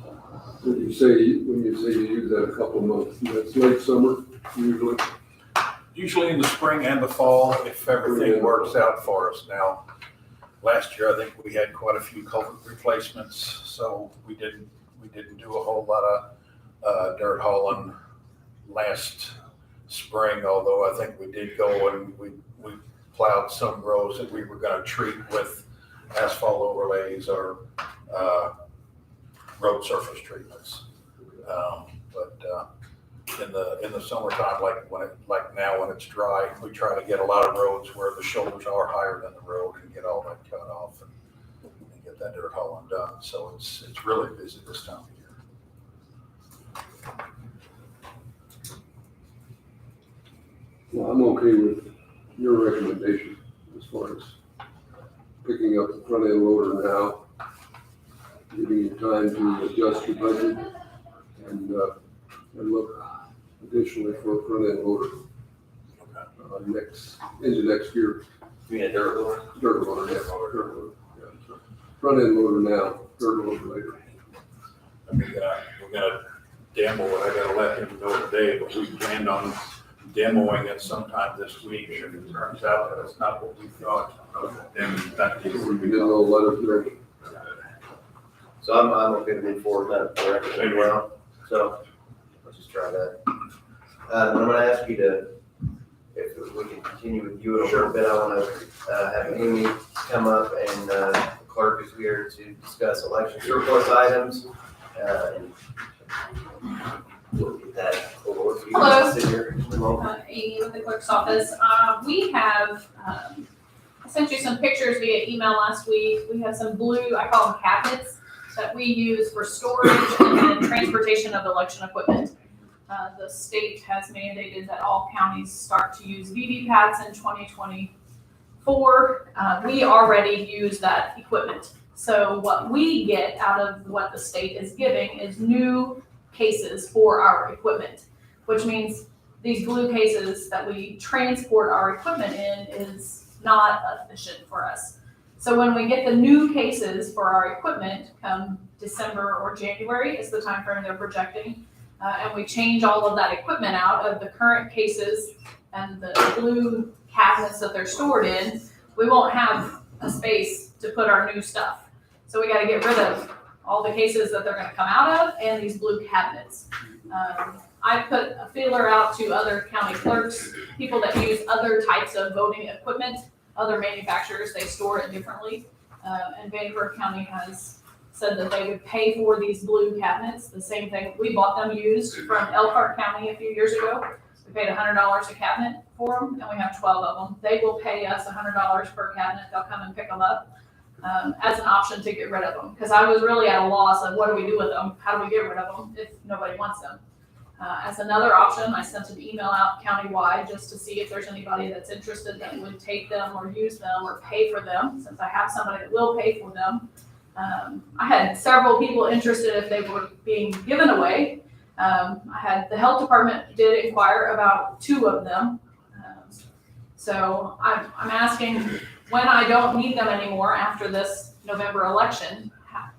When you say you use that a couple of months, that's late summer usually? usually in the spring and the fall, if everything works out for us. Now, last year, I think we had quite a few culvert replacements, so we didn't do a whole lot of dirt hauling last spring, although I think we did go and we plowed some rows that we were gonna treat with asphalt overlays or road surface treatments. But in the summertime, like now when it's dry, we try to get a lot of roads where the shoulders are higher than the road and get all that cut off and get that dirt hauling done. So it's really busy this time of year. Well, I'm okay with your recommendation as far as picking up the front end loader now, giving you time to adjust your budget and look additionally for a front end loader into next year. You mean a dirt loader? Dirt loader, yeah, dirt loader. Yeah. Front end loader now, dirt loader later. We're gonna demo it. I gotta let him know today, but we planned on demoing it sometime this week. If it turns out that it's not what we thought, then that We is. didn't know, let us know. So I'm okay to move forward with that direction as well. So let's just try that. I'm gonna ask you to, if we can continue with you in a little bit, I wanna have Amy come up and the clerk is here to discuss election surplus items. And we'll get that over. You can Hello. sit here in a moment. Amy with the clerk's office. We have, I sent you some pictures via email last week. We have some blue, I call them cabinets, that we use for storage and then transportation of election equipment. The state has mandated that all counties start to use VV-pads in 2024. We already use that equipment. So what we get out of what the state is giving is new cases for our equipment, which means these blue cases that we transport our equipment in is not efficient for us. So when we get the new cases for our equipment come December or January is the time frame they're projecting, and we change all of that equipment out of the current cases and the blue cabinets that they're stored in, we won't have a space to put our new stuff. So we gotta get rid of all the cases that they're gonna come out of and these blue cabinets. I put a feeler out to other county clerks, people that use other types of voting equipment, other manufacturers, they store it differently. And Vanderburgh County has said that they would pay for these blue cabinets, the same thing, we bought them used from Elkhart County a few years ago. We paid $100 a cabinet for them, and we have 12 of them. They will pay us $100 per cabinet, they'll come and pick them up. As an option to get rid of them, because I was really at a loss of what do we do with them? How do we get rid of them if nobody wants them? As another option, I sent an email out countywide just to see if there's anybody that's interested that would take them or use them or pay for them, since I have somebody that will pay for them. I had several people interested if they were being given away. I had the health department did inquire about 2 of them. So I'm asking, when I don't need them anymore after this November election,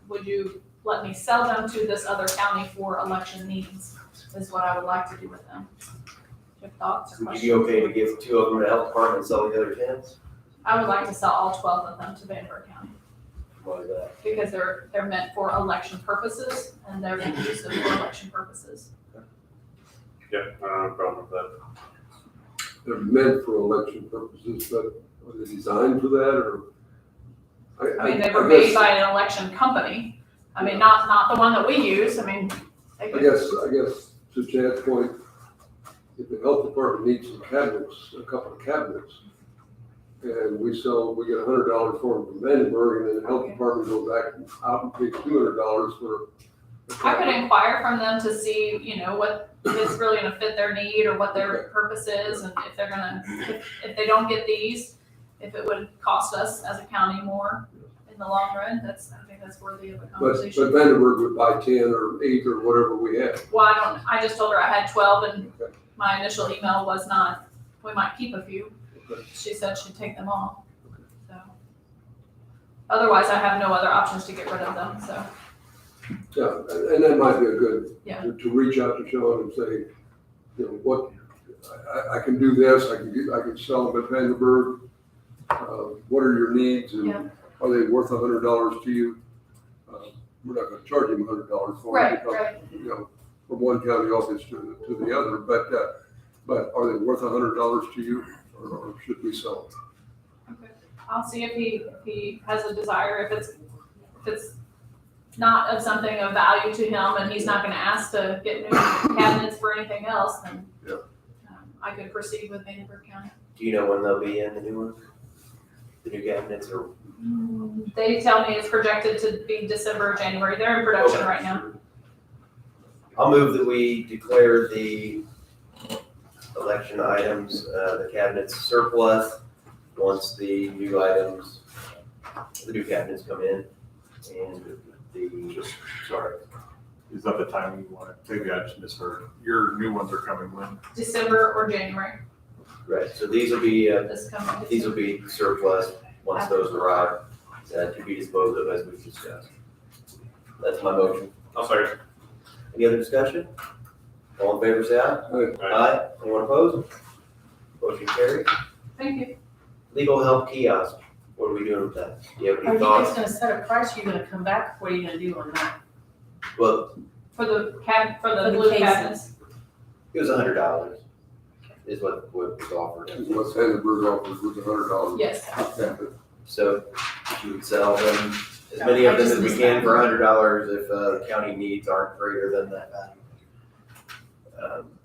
would you let me sell them to this other county for election needs, is what I would like to do with them. Do you have thoughts or Would questions? you be okay to give 2 of them to the health department and sell the other 10? I would like to sell all 12 of them to Vanderburgh County, Why is that? because they're meant for election purposes, and they're used for election purposes. Yeah, I don't have a problem with that. They're meant for election purposes, but are they designed for that, or? I mean, they were made by an election company. I mean, not the one that we use. I mean, they I could, guess to Chad's point, if the health department needs some cabinets, a couple of cabinets, and we get $100 for them from Vandenberg, and then the health department goes back out and pays $200 for a I could cabinet. inquire from them to see, what if it's really gonna fit their need or what their purpose is, and if they're gonna, if they don't get these, if it would cost us as a county more in the long run, I think that's worthy of a But conversation. Vandenberg would buy 10 or 8 or whatever we had. Well, I just told her I had 12 and my initial email was not, we might keep a few. She said she'd take them all, so. Otherwise, I have no other options to get rid of them, so. Yeah, and that might be a good, Yeah. to reach out to Sean and say, you know, what, I can do this, I can sell them at Vandenberg. What are your needs Yeah. and are they worth $100 to you? We're not gonna charge him $100 for it. Right, because, right. you know, from one county office to the other, but are they worth $100 to you or should we sell them? Okay. I'll see if he has a desire, if it's not of something of value to him and he's not gonna ask to get new cabinets for anything else, then Yeah. I could proceed with Vandenberg County. Do you know when they'll be in the new ones? The new cabinets or? They tell me it's projected to be December, January. They're in production right now. I'll move that we declare the election items, the cabinets surplus, once the new cabinets come in. And Sorry. Is that the timing you want it? Maybe I just misheard. Your new ones are coming when? December or January, right, so these will be, this coming. these will be surplus once those arrive, to be disposed of as we've discussed. That's my motion. I'll second. Any other discussion? All in favor, say aye. Aye. Anyone opposed? Motion carried. Thank you. Legal help kiosk, what are we doing with that? Do you have Are any you thoughts? just gonna set a price, or you gonna come back, what are you gonna do on that? Well, For the For the blue cases. cabinets. it was $100 is what was offered. What Vandenberg offers was $100. Yes. So you would sell them, as many of them as we can for $100 if the county needs aren't greater than that value.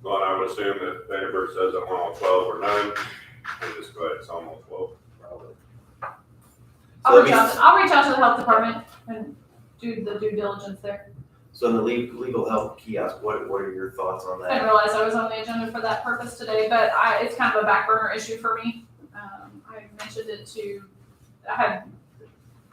Well, and I would assume that Vandenberg says I want all 12 or 9, we'll just go ahead and sell them all 12. Probably. I'll reach out to the health department and do the due diligence there. So in the legal help kiosk, what are your thoughts on I didn't that? realize I was on the agenda for that purpose today, but it's kind of a back burner issue for me. I mentioned it I had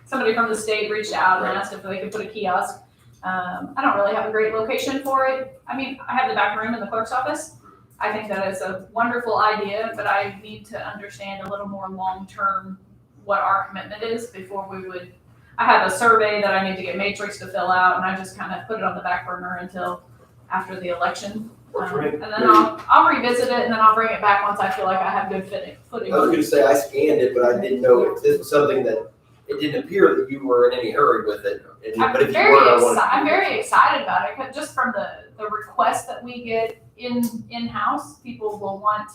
somebody from the state reached out and asked if they could put a kiosk. I don't really have a great location for it. I mean, I have the back room in the clerk's office. I think that is a wonderful idea, but I need to understand a little more long-term what our commitment is before we would. I have a survey that I need to get Matrix to fill out, and I just kind of put it on the back burner until after the election. Works for me. And then I'll revisit it, and then I'll bring it back once I feel like I have good footing. I was gonna say, I scanned it, but I didn't know if this was something that, it didn't appear that you were in any hurry with it. But if you were, I wanted. I'm very excited about it, 'cause just from the requests that we get in-house, people will want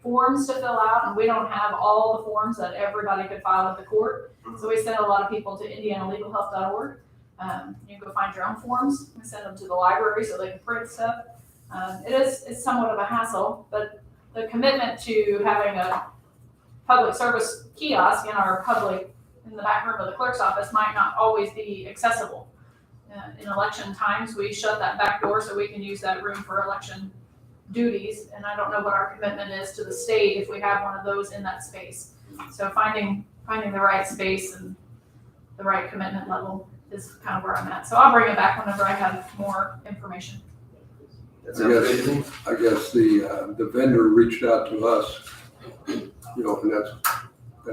forms to fill out, and we don't have all the forms that everybody could file at the court. So we send a lot of people to indianalegalhealth.org. You can go find your own forms. We send them to the library so they can print stuff. It's somewhat of a hassle, but the commitment to having a public service kiosk in the back room of the clerk's office might not always be accessible. In election times, we shut that back door so we can use that room for election duties, and I don't know what our commitment is to the state if we have one of those in that space. So finding the right space and the right commitment level is kind of where I'm at. So I'll bring it back whenever I have more information. That sounds good to me. I guess the vendor reached out to us, you know, and that's.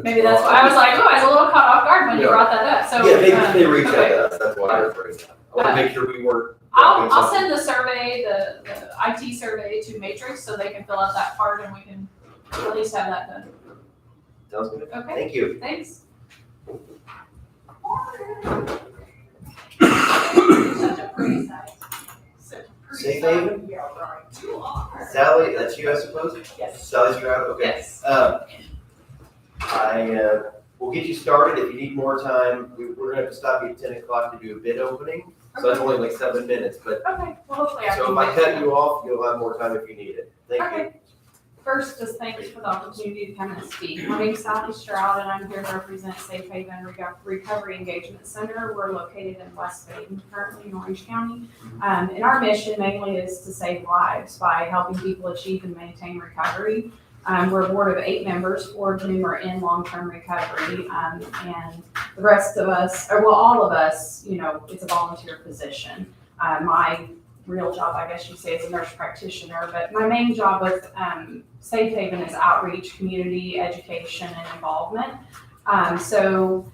Maybe that's why I was like, oh, I was a little caught off guard when you Yeah. brought that up, so. Yeah, they reached out okay. to us, that's why I was bringing it up. I wanna make sure we weren't. I'll doing send the survey, the IT survey to Matrix so they can fill out that part and we can at least have that done. Sounds good. Okay, Thank you. thanks. Safe haven? Yeah, right. You are. Sally, that's you, I suppose? Yes. Sally Stroud, okay. Yes. I will get you started. If you need more time, we're gonna have to stop you at 10 o'clock to do a bid opening. So that's only like 7 minutes, but, Okay, well, hopefully I can. so if I cut you off, you'll have more time if you need it. Thank you. Okay. First, just thanks for the opportunity to come and speak. My name's Sally Stroud, and I'm here to represent Safe Haven Recovery Engagement Center. We're located in West Baden, currently in Orange County. And our mission mainly is to save lives by helping people achieve and maintain recovery. We're a board of 8 members, 4 of whom are in long-term recovery, and the rest of us, or well, all of us, you know, it's a volunteer position. My real job, I guess you'd say, is a nurse practitioner, but my main job with Safe Haven is outreach, community education, and involvement. So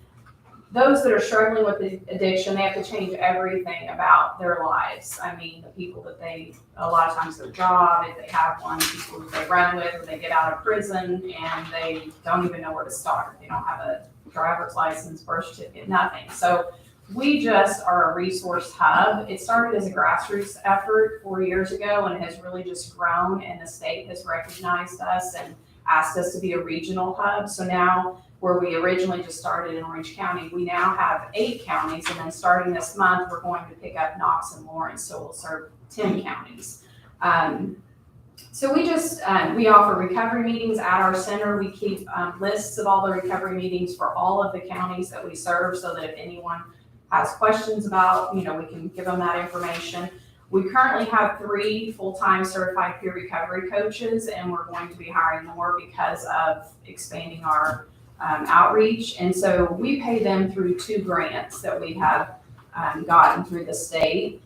those that are struggling with the addiction, they have to change everything about their lives. I mean, the people that they, a lot of times their job, if they have one, people that they run with, or they get out of prison and they don't even know where to start. They don't have a driver's license, birth certificate, nothing. So we just are a resource hub. It started as a grassroots effort 4 years ago and has really just grown, and the state has recognized us and asked us to be a regional hub. So now, where we originally just started in Orange County, we now have 8 counties, and then starting this month, we're going to pick up Knox and Lawrence, so we'll serve 10 counties. So we just, we offer recovery meetings at our center. We keep lists of all the recovery meetings for all of the counties that we serve, so that if anyone has questions about, you know, we can give them that information. We currently have 3 full-time certified peer recovery coaches, and we're going to be hiring more because of expanding our outreach. And so we pay them through 2 grants that we have gotten through the state.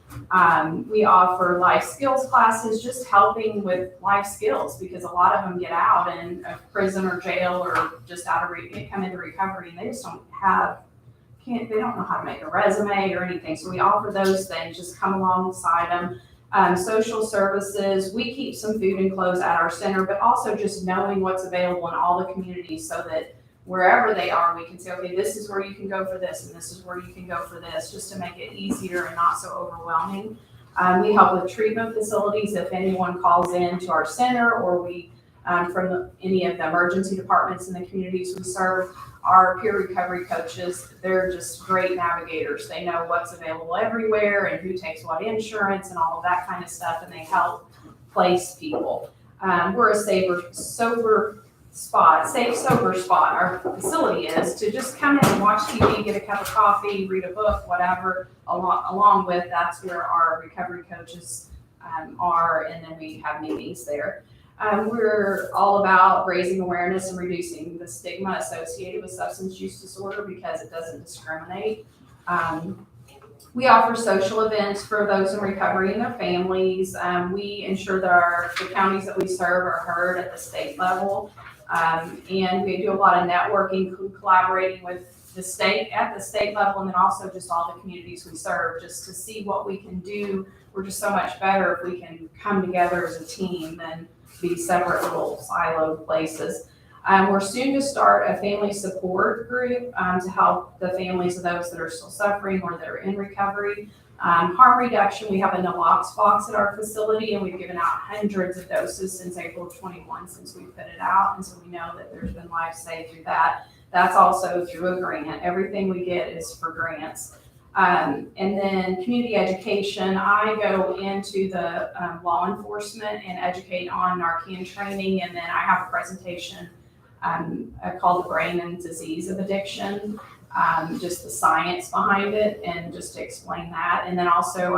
We offer life skills classes, just helping with life skills, because a lot of them get out in a prison or jail or just out of come into recovery, and they just don't have, they don't know how to make a resume or anything. So we offer those things, just come alongside them. Social services, we keep some food and clothes at our center, but also just knowing what's available in all the communities, so that wherever they are, we can say, okay, this is where you can go for this, and this is where you can go for this, just to make it easier and not so overwhelming. We help with treatment facilities if anyone calls in to our center, or we, from any of the emergency departments in the communities we serve. Our peer recovery coaches, they're just great navigators. They know what's available everywhere and who takes what insurance and all of that kind of stuff, and they help place people. We're a safe, sober spot. Our facility is to just come in and watch TV, get a cup of coffee, read a book, whatever. Along with, that's where our recovery coaches are, and then we have meetings there. We're all about raising awareness and reducing the stigma associated with substance use disorder, because it doesn't discriminate. We offer social events for those in recovery and their families. We ensure that the counties that we serve are heard at the state level. And we do a lot of networking, collaborating with the state at the state level, and then also just all the communities we serve, just to see what we can do. We're just so much better if we can come together as a team than be separate little siloed places. We're soon to start a family support group to help the families of those that are still suffering or that are in recovery. Harm reduction, we have a naloxone box at our facility, and we've given out hundreds of doses since April of 21, since we put it out, and so we know that there's been lives saved through that. That's also through a grant. Everything we get is for grants. And then community education, I go into the law enforcement and educate on Narcan training, and then I have a presentation called The Brain and Disease of Addiction, just the science behind it, and just to explain that. And then also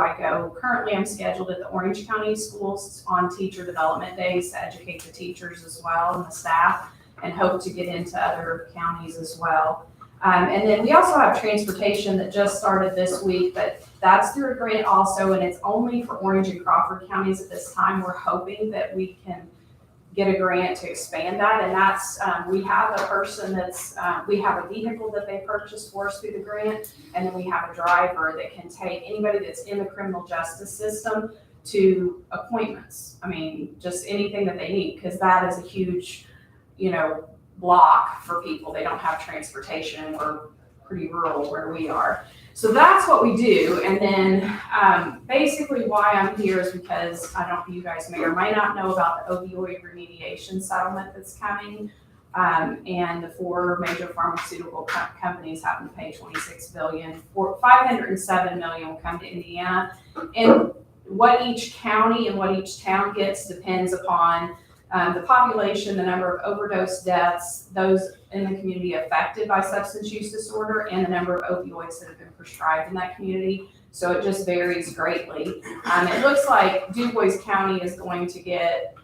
currently I'm scheduled at the Orange County schools on teacher development days to educate the teachers as well and the staff, and hope to get into other counties as well. And then we also have transportation that just started this week, but that's through a grant also, and it's only for Orange and Crawford counties at this time. We're hoping that we can get a grant to expand that, and that's, we have a person that's, we have a vehicle that they purchased for us through the grant, and then we have a driver that can take anybody that's in the criminal justice system to appointments. I mean, just anything that they need, because that is a huge, block for people. They don't have transportation. We're pretty rural where we are. So that's what we do. And then basically why I'm here is because you guys may or may not know about the opioid remediation settlement that's coming. And the 4 major pharmaceutical companies happen to pay $26 billion. $507 million will come to Indiana. And what each county and what each town gets depends upon the population, the number of overdose deaths, those in the community affected by substance use disorder, and the number of opioids that have been prescribed in that community. So it just varies greatly. It looks like Du Bois County is going to get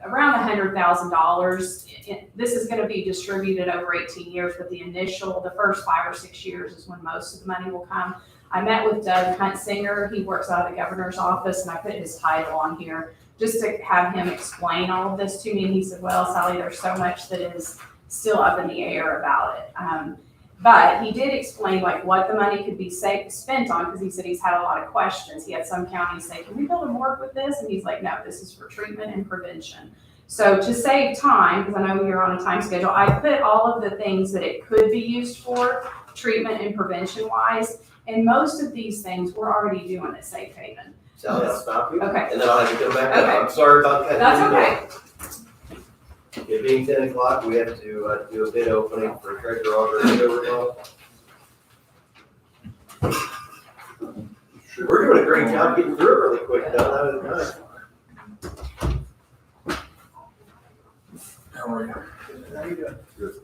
around $100,000. This is gonna be distributed over 18 years, but the first 5 or 6 years is when most of the money will come. I met with Doug Huntsinger, he works out of the governor's office, and I put his title on here just to have him explain all of this to me, and he said, well, Sally, there's so much that is still up in the air about it. But he did explain like what the money could be spent on, because he said he's had a lot of questions. He had some counties say, can we build a morgue with this? And he's like, no, this is for treatment and prevention. So to save time, because I know you're on a time schedule, I put all of the things that it could be used for, treatment and prevention wise. And most of these things we're already doing at Safe Haven. Sally, I'll stop you. Okay. And then I'll have you come back up. Okay. I'm sorry about cutting That's you okay. off. It being 10 o'clock, we have to do a bid opening for treasurer auditor. We're doing a great job getting through it really quick, though. That was nice. How are you? How you doing? Good.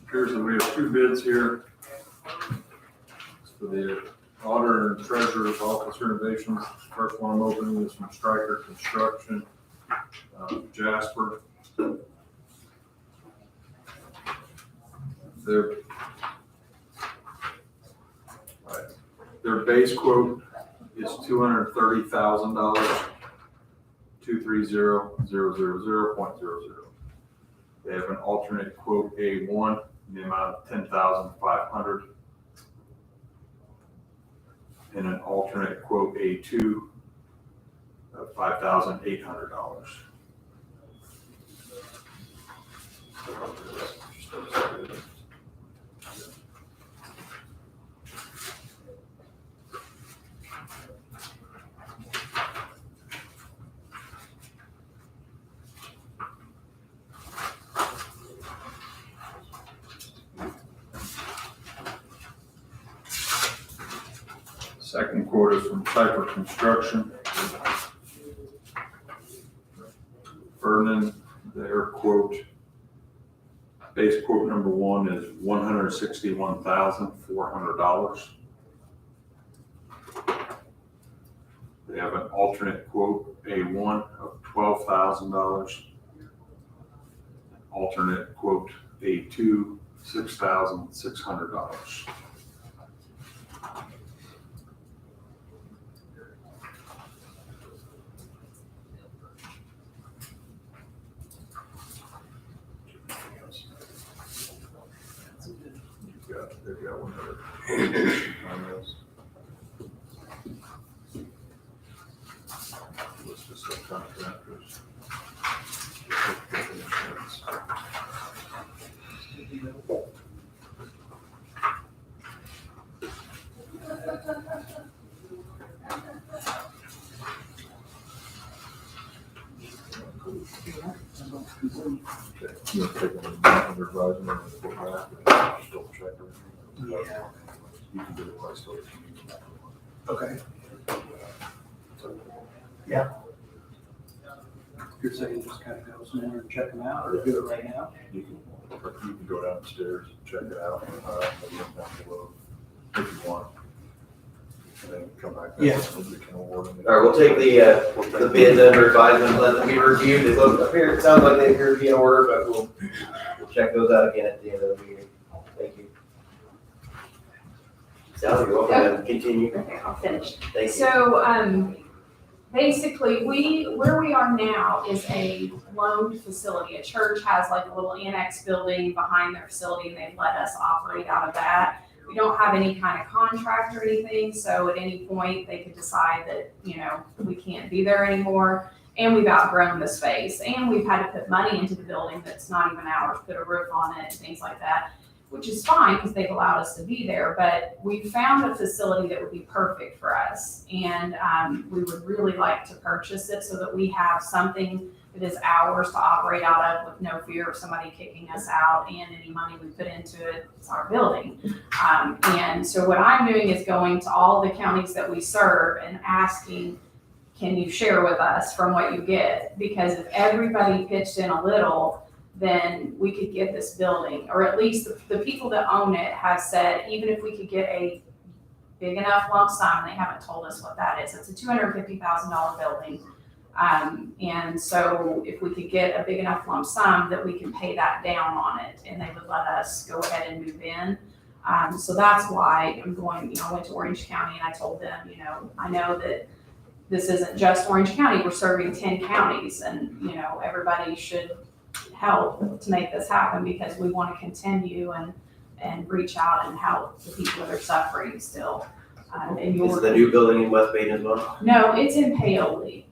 Appears that we have 2 bids here. It's for the auditor and treasurer's office renovations. First one I'm opening is from Stryker Construction, Jasper. Their base quote is $230,000, 230,000.00. They have an alternate quote A1 in the amount of $10,500. And an alternate quote A2 of $5,800. Second quote is from Cypher Construction. Vernon, their quote, base quote number 1 is $161,400. They have an alternate quote, A1 of $12,000. Alternate quote, A2, $6,600. They've got one other on this. List of subcontractors. Okay, you want to take them under advisement and report back, or double check everything? Yeah. You can do it by story. Okay. You're saying just kind of go somewhere and check them out, or do it right now? You can go downstairs, check it out, maybe down below, if you want. And then come back. Yeah. We can award them. All right, we'll take the bids under advisement, let them be reviewed. They look, it sounds like they appear to be in order, but we'll check those out again at the end of the meeting. Thank you. Sally, you're welcome to continue. Okay, I'll finish. Thank you. So, basically, where we are now is a loaned facility. A church has like a little annex building behind their facility, and they've let us operate out of that. We don't have any kind of contract or anything, so at any point, they could decide that, we can't be there anymore. And we've outgrown the space, and we've had to put money into the building that's not even ours, put a roof on it and things like that, which is fine because they've allowed us to be there. But we found a facility that would be perfect for us, and we would really like to purchase it so that we have something that is ours to operate out of with no fear of somebody kicking us out, and any money we put into it, it's our building. And so what I'm doing is going to all the counties that we serve and asking, can you share with us from what you get? Because if everybody pitched in a little, then we could get this building, or at least the people that own it have said, even if we could get a big enough lump sum, they haven't told us what that is. It's a $250,000 building. And so if we could get a big enough lump sum that we can pay that down on it, and they would let us go ahead and move in. So that's why I'm going, I went to Orange County and I told them, I know that this isn't just Orange County, we're serving 10 counties, and, everybody should help to make this happen, because we want to continue and reach out and help the people that are suffering still. Is the new building in West Baden as well? No, it's in Paoli.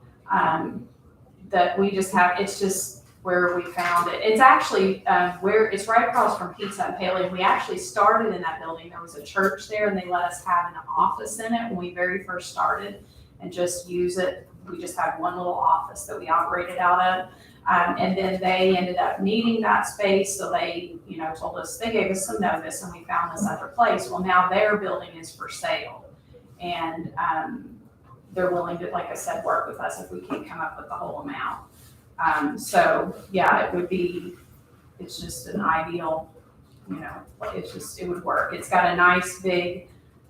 That we just have, it's just where we found it. It's actually where, it's right across from Pizza and Paoli. We actually started in that building. There was a church there, and they let us have an office in it when we very first started and just use it. We just had one little office that we operated out of. And then they ended up needing that space, so they, told us, they gave us some notice, and we found this other place. Well, now their building is for sale, and they're willing to, like I said, work with us if we can come up with the whole amount. So yeah, it's just an ideal, it would work. It's got a nice big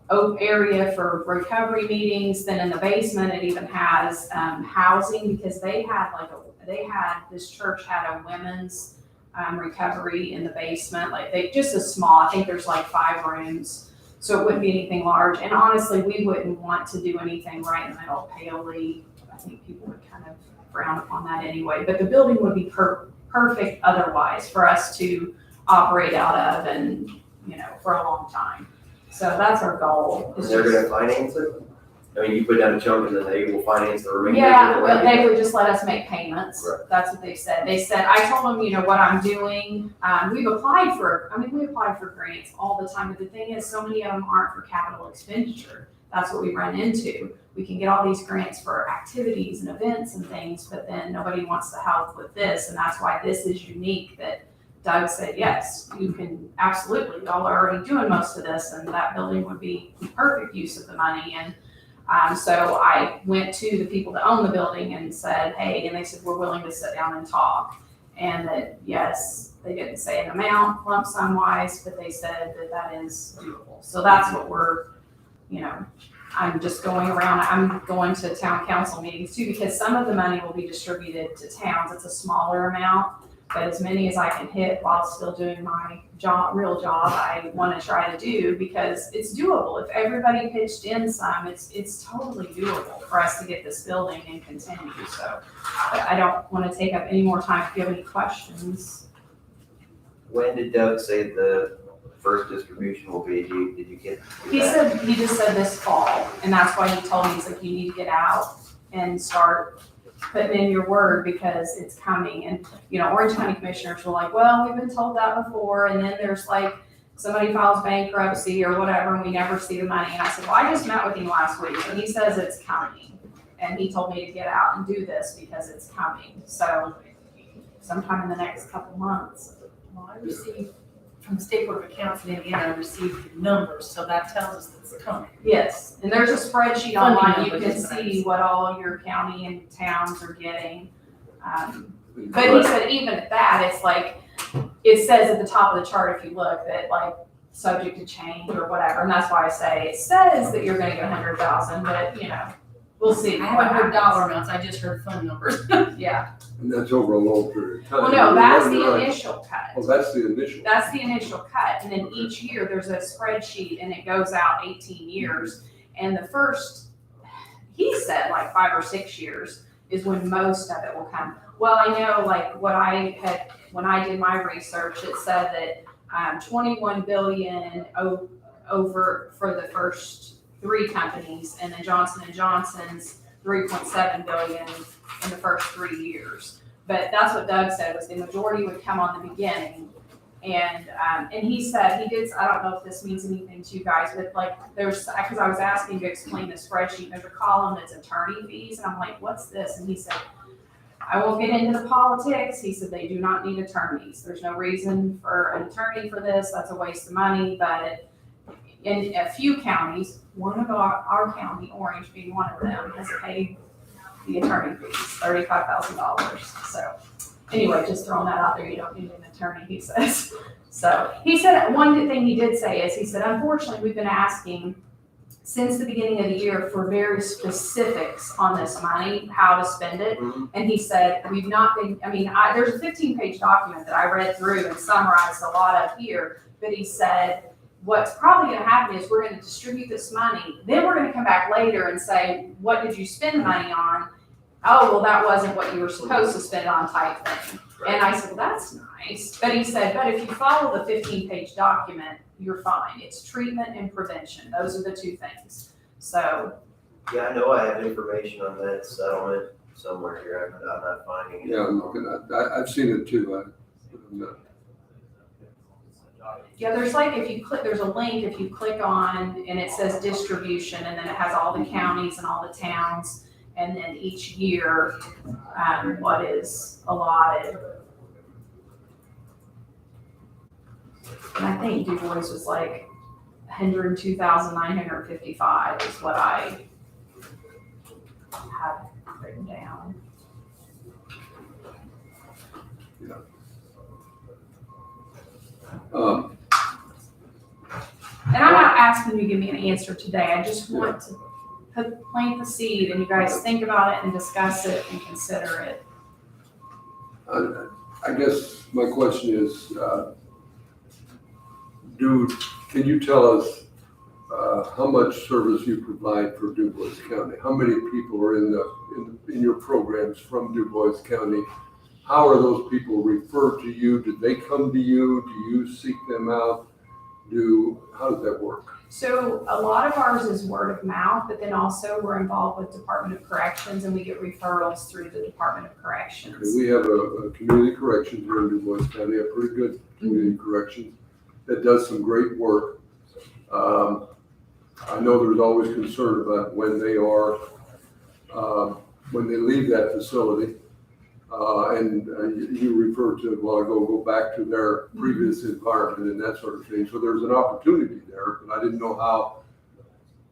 oak area for recovery meetings. Then in the basement, it even has housing, because this church had a women's recovery in the basement. Just a small, I think there's like 5 rooms. So it wouldn't be anything large. And honestly, we wouldn't want to do anything right in the middle of Paoli. I think people would kind of frown upon that anyway. But the building would be perfect otherwise for us to operate out of, and, for a long time. So that's our goal. And they're gonna finance it? I mean, you put down a chunk and then they will finance the remainder? Yeah, well, they would just let us make payments. Right. That's what they said. They said, I told them, what I'm doing. We applied for grants all the time, but the thing is, so many of them aren't for capital expenditure. That's what we run into. We can get all these grants for activities and events and things, but then nobody wants to help with this, and that's why this is unique, that Doug said, yes, you can absolutely, y'all are already doing most of this, and that building would be perfect use of the money. And so I went to the people that own the building and said, hey, and they said, we're willing to sit down and talk. And that, yes, they didn't say an amount lump sum wise, but they said that is doable. So that's what we're, I'm just going around, I'm going to town council meetings too, because some of the money will be distributed to towns. It's a smaller amount, but as many as I can hit while still doing my real job, I want to try to do, because it's doable. If everybody pitched in some, it's totally doable for us to get this building and continue. So I don't want to take up any more time. If you have any questions. When did Doug say the first distribution will be? Did you get? He just said this fall, and that's why he told me, he's like, you need to get out and start putting in your word, because it's coming. And, Orange County commissioners were like, well, we've been told that before. And then there's like, somebody files bankruptcy or whatever, and we never see the money. And I said, well, I just met with him last week, and he says it's coming. And he told me to get out and do this because it's coming. So sometime in the next couple months. Well, I received from the State Board of Accounts in Indiana, I received numbers, so that tells us that it's coming. Yes, and there's a spreadsheet online, you Funding can numbers. see what all your county and towns are getting. But he said even at that, it's like, it says at the top of the chart, if you look, that like subject to change or whatever, and that's why I say, it says that you're gonna get 100,000, but we'll see. I what haven't heard happens. dollar amounts, I just heard fund numbers. Yeah, And that's over a long period of time. well, no, that's You're the right. initial cut. Oh, that's the initial. That's the initial cut, and then each year there's a spreadsheet, and it goes out 18 years. And the first, he said like 5 or 6 years is when most of it will come. Well, I know like when I did my research, it said that 21 billion over for the first 3 companies, and then Johnson & Johnson's 3.7 billion in the first 3 years. But that's what Doug said, was the majority would come on the beginning. And he said, I don't know if this means anything to you guys, but like because I was asking to explain the spreadsheet, there's a column that's attorney fees, and I'm like, what's this? And he said, I won't get into the politics. He said, they do not need attorneys. There's no reason for an attorney for this. That's a waste of money. But in a few counties, one of our county, Orange being one of them, has paid the attorney fees, $35,000. So anyway, just throwing that out there, you don't need an attorney, he says. So he said, one good thing he did say is, he said, unfortunately, we've been asking since the beginning of the year for very specifics on this money, how to spend it. And he said, we've not been, there's a 15-page document that I read through and summarized a lot of here, but he said, what's probably gonna happen is we're gonna distribute this money, then we're gonna come back later and say, what did you spend money on? Oh, well, that wasn't what you were supposed to spend on type thing. And I said, well, that's nice. But he said, but if you follow the 15-page document, you're fine. It's treatment and prevention. Those are the two things. So, Yeah, I know I have information on that settlement somewhere here. I'm not finding it. Yeah, I'm looking at, I've seen it too. yeah, there's like, if you click, there's a link, if you click on, and it says distribution, and then it has all the counties and all the towns, and then each year, what is allotted. And I think Du Bois was like 102,955 is what I have written down. And I'm not asking you to give me an answer today. I just want to plant the seed and you guys think about it and discuss it and consider it. I guess my question is, can you tell us how much service you provide for Du Bois County? How many people are in your programs from Du Bois County? How are those people referred to you? Did they come to you? Do you seek them out? How does that work? So a lot of ours is word of mouth, but then also we're involved with Department of Corrections and we get referrals through the Department of Corrections. We have a community corrections here in Du Bois County, a pretty good community corrections that does some great work. I know there's always concern about when they leave that facility. You referred to it a while ago, go back to their previous environment and that sort of thing. So there's an opportunity there, but I didn't know how,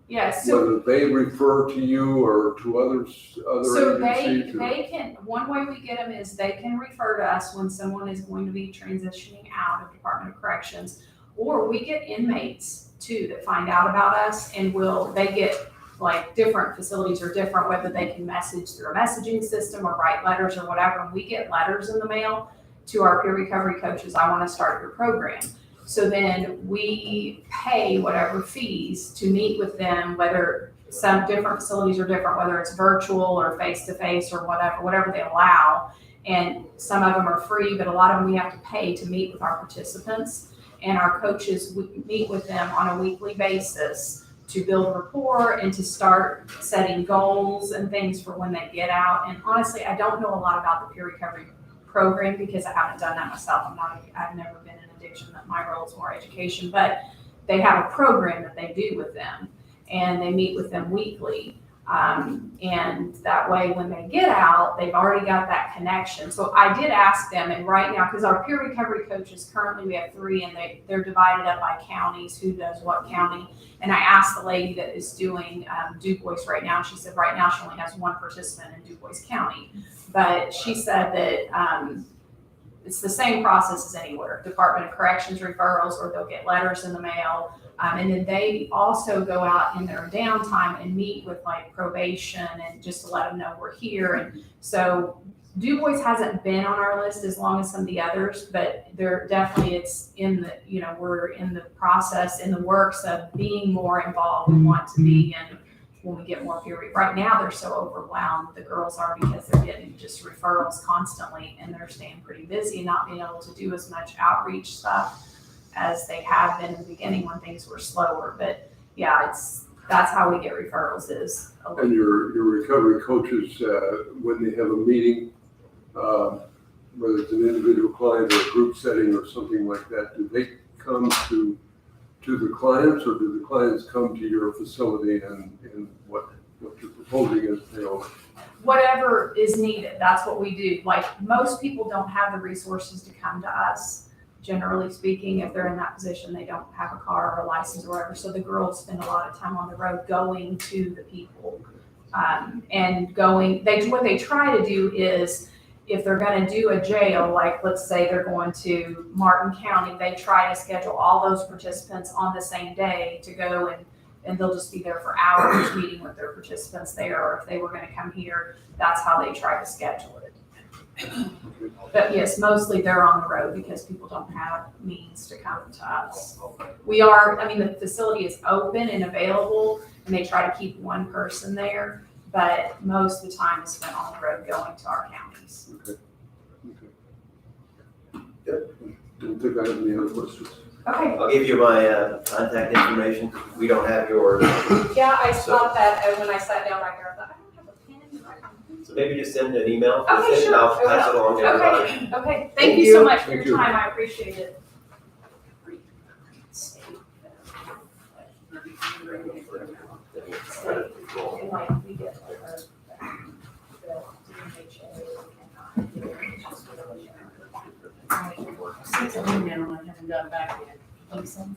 Yes, whether they refer to you or to other agencies. So they can, one way we get them is they can refer to us when someone is going to be transitioning out of Department of Corrections. Or we get inmates too that find out about us and they get like different facilities are different, whether they can message through a messaging system or write letters or whatever. And we get letters in the mail to our peer recovery coaches, I want to start your program. So then we pay whatever fees to meet with them, whether some different facilities are different, whether it's virtual or face-to-face or whatever they allow. And some of them are free, but a lot of them we have to pay to meet with our participants. And our coaches, we meet with them on a weekly basis to build rapport and to start setting goals and things for when they get out. And honestly, I don't know a lot about the peer recovery program because I haven't done that myself. I've never been in addiction. That my role is more education, but they have a program that they do with them and they meet with them weekly. And that way when they get out, they've already got that connection. So I did ask them, and right now, because our peer recovery coaches, currently we have 3 and they're divided up by counties, who does what county. And I asked the lady that is doing Du Bois right now, she said right now she only has 1 participant in Du Bois County. But she said that it's the same process as anywhere, Department of Corrections referrals, or they'll get letters in the mail. And then they also go out in their downtime and meet with like probation and just to let them know we're here. And so Du Bois hasn't been on our list as long as some of the others, but they're definitely, it's in the, we're in the process, in the works of being more involved and want to be. And when we get more peer, right now they're so overwhelmed, the girls are, because they're getting just referrals constantly and they're staying pretty busy and not being able to do as much outreach stuff as they have been in the beginning when things were slower. But yeah, that's how we get referrals is. And your recovery coaches, when they have a meeting, whether it's an individual client or a group setting or something like that, do they come to the clients, or do the clients come to your facility and what you're proposing is, Whatever is needed, that's what we do. Like most people don't have the resources to come to us. Generally speaking, if they're in that position, they don't have a car or a license or whatever. So the girls spend a lot of time on the road going to the people what they try to do is, if they're going to do a jail, like let's say they're going to Martin County, they try to schedule all those participants on the same day to go and they'll just be there for hours meeting with their participants there, or if they were gonna come here, that's how they try to schedule it. But yes, mostly they're on the road because people don't have means to come to us. We are, I mean, the facility is open and available, and they try to keep one person there, but most of the time is spent on the road going to our counties. Didn't think I had any other questions. Okay, I'll give you my contact information. We don't have yours. yeah, I thought that when I sat down right there, I thought, I don't have a pen. So maybe just send an email. Okay, sure, I'll I pass it along to everybody. Okay, okay, Thank thank you so you. much for Thank your you. time, I appreciate it. And like, we get like the Since I'm in now, I haven't got back yet. Jason?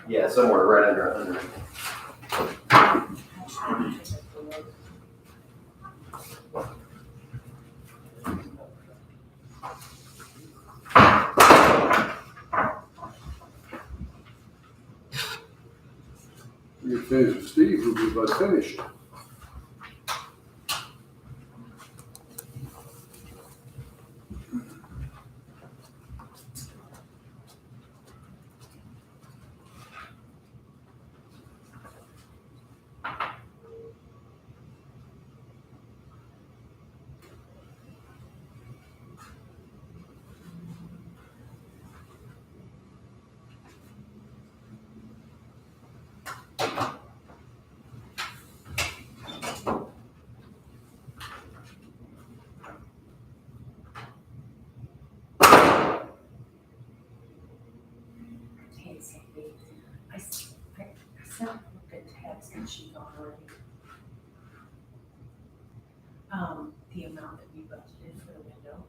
Yeah, somewhere right under 100. You can finish with Steve, who was about finished. Hey, Sandy, I sent her a text and she got already. The amount that we budgeted for the window.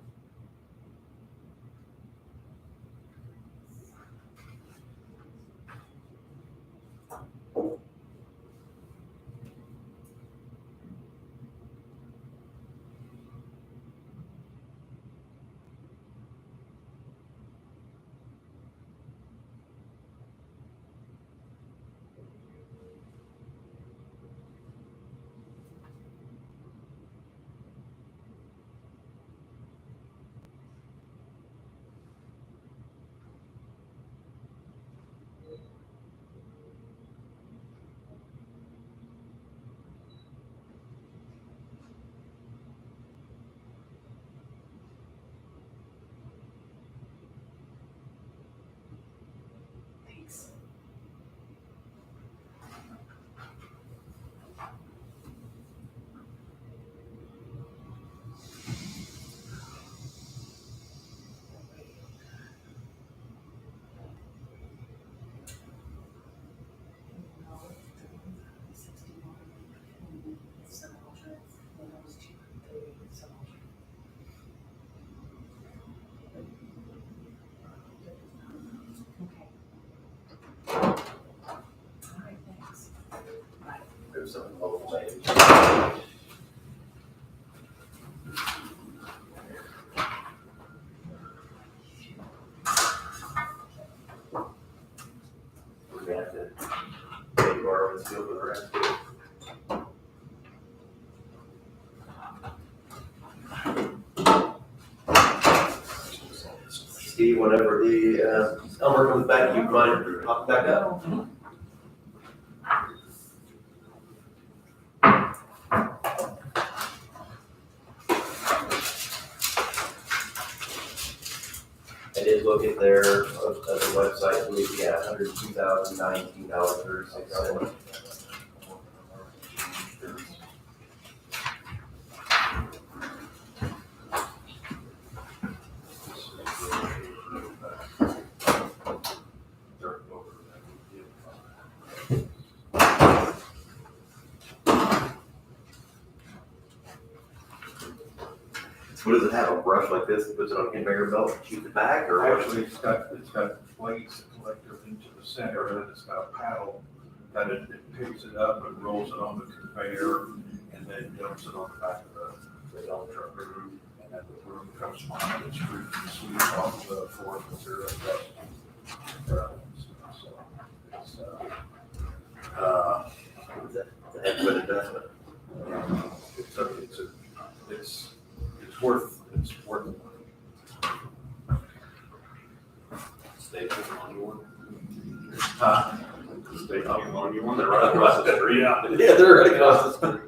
Thanks. There's something local maybe. We're gonna have to take Marvin's field for the rest of it. Steve, whenever the Elmer comes back, you mind popping back up? I did look at their, other website, we had $102,019.36. What does it have, a brush like this, that puts it on a conveyor belt, and shoots it back, or what? Actually, it's got blades that collect it into the center, and it's got a paddle that it picks it up and rolls it on the conveyor, and then dumps it on the back of the dump truck. And then the room comes on, and it's free to sweep off the fourth material. So it's It's a heck of an investment. It's worth it. Staples on you one. Uh, Staples on you one, they're right across the street. Yeah. Yeah, they're right across the street.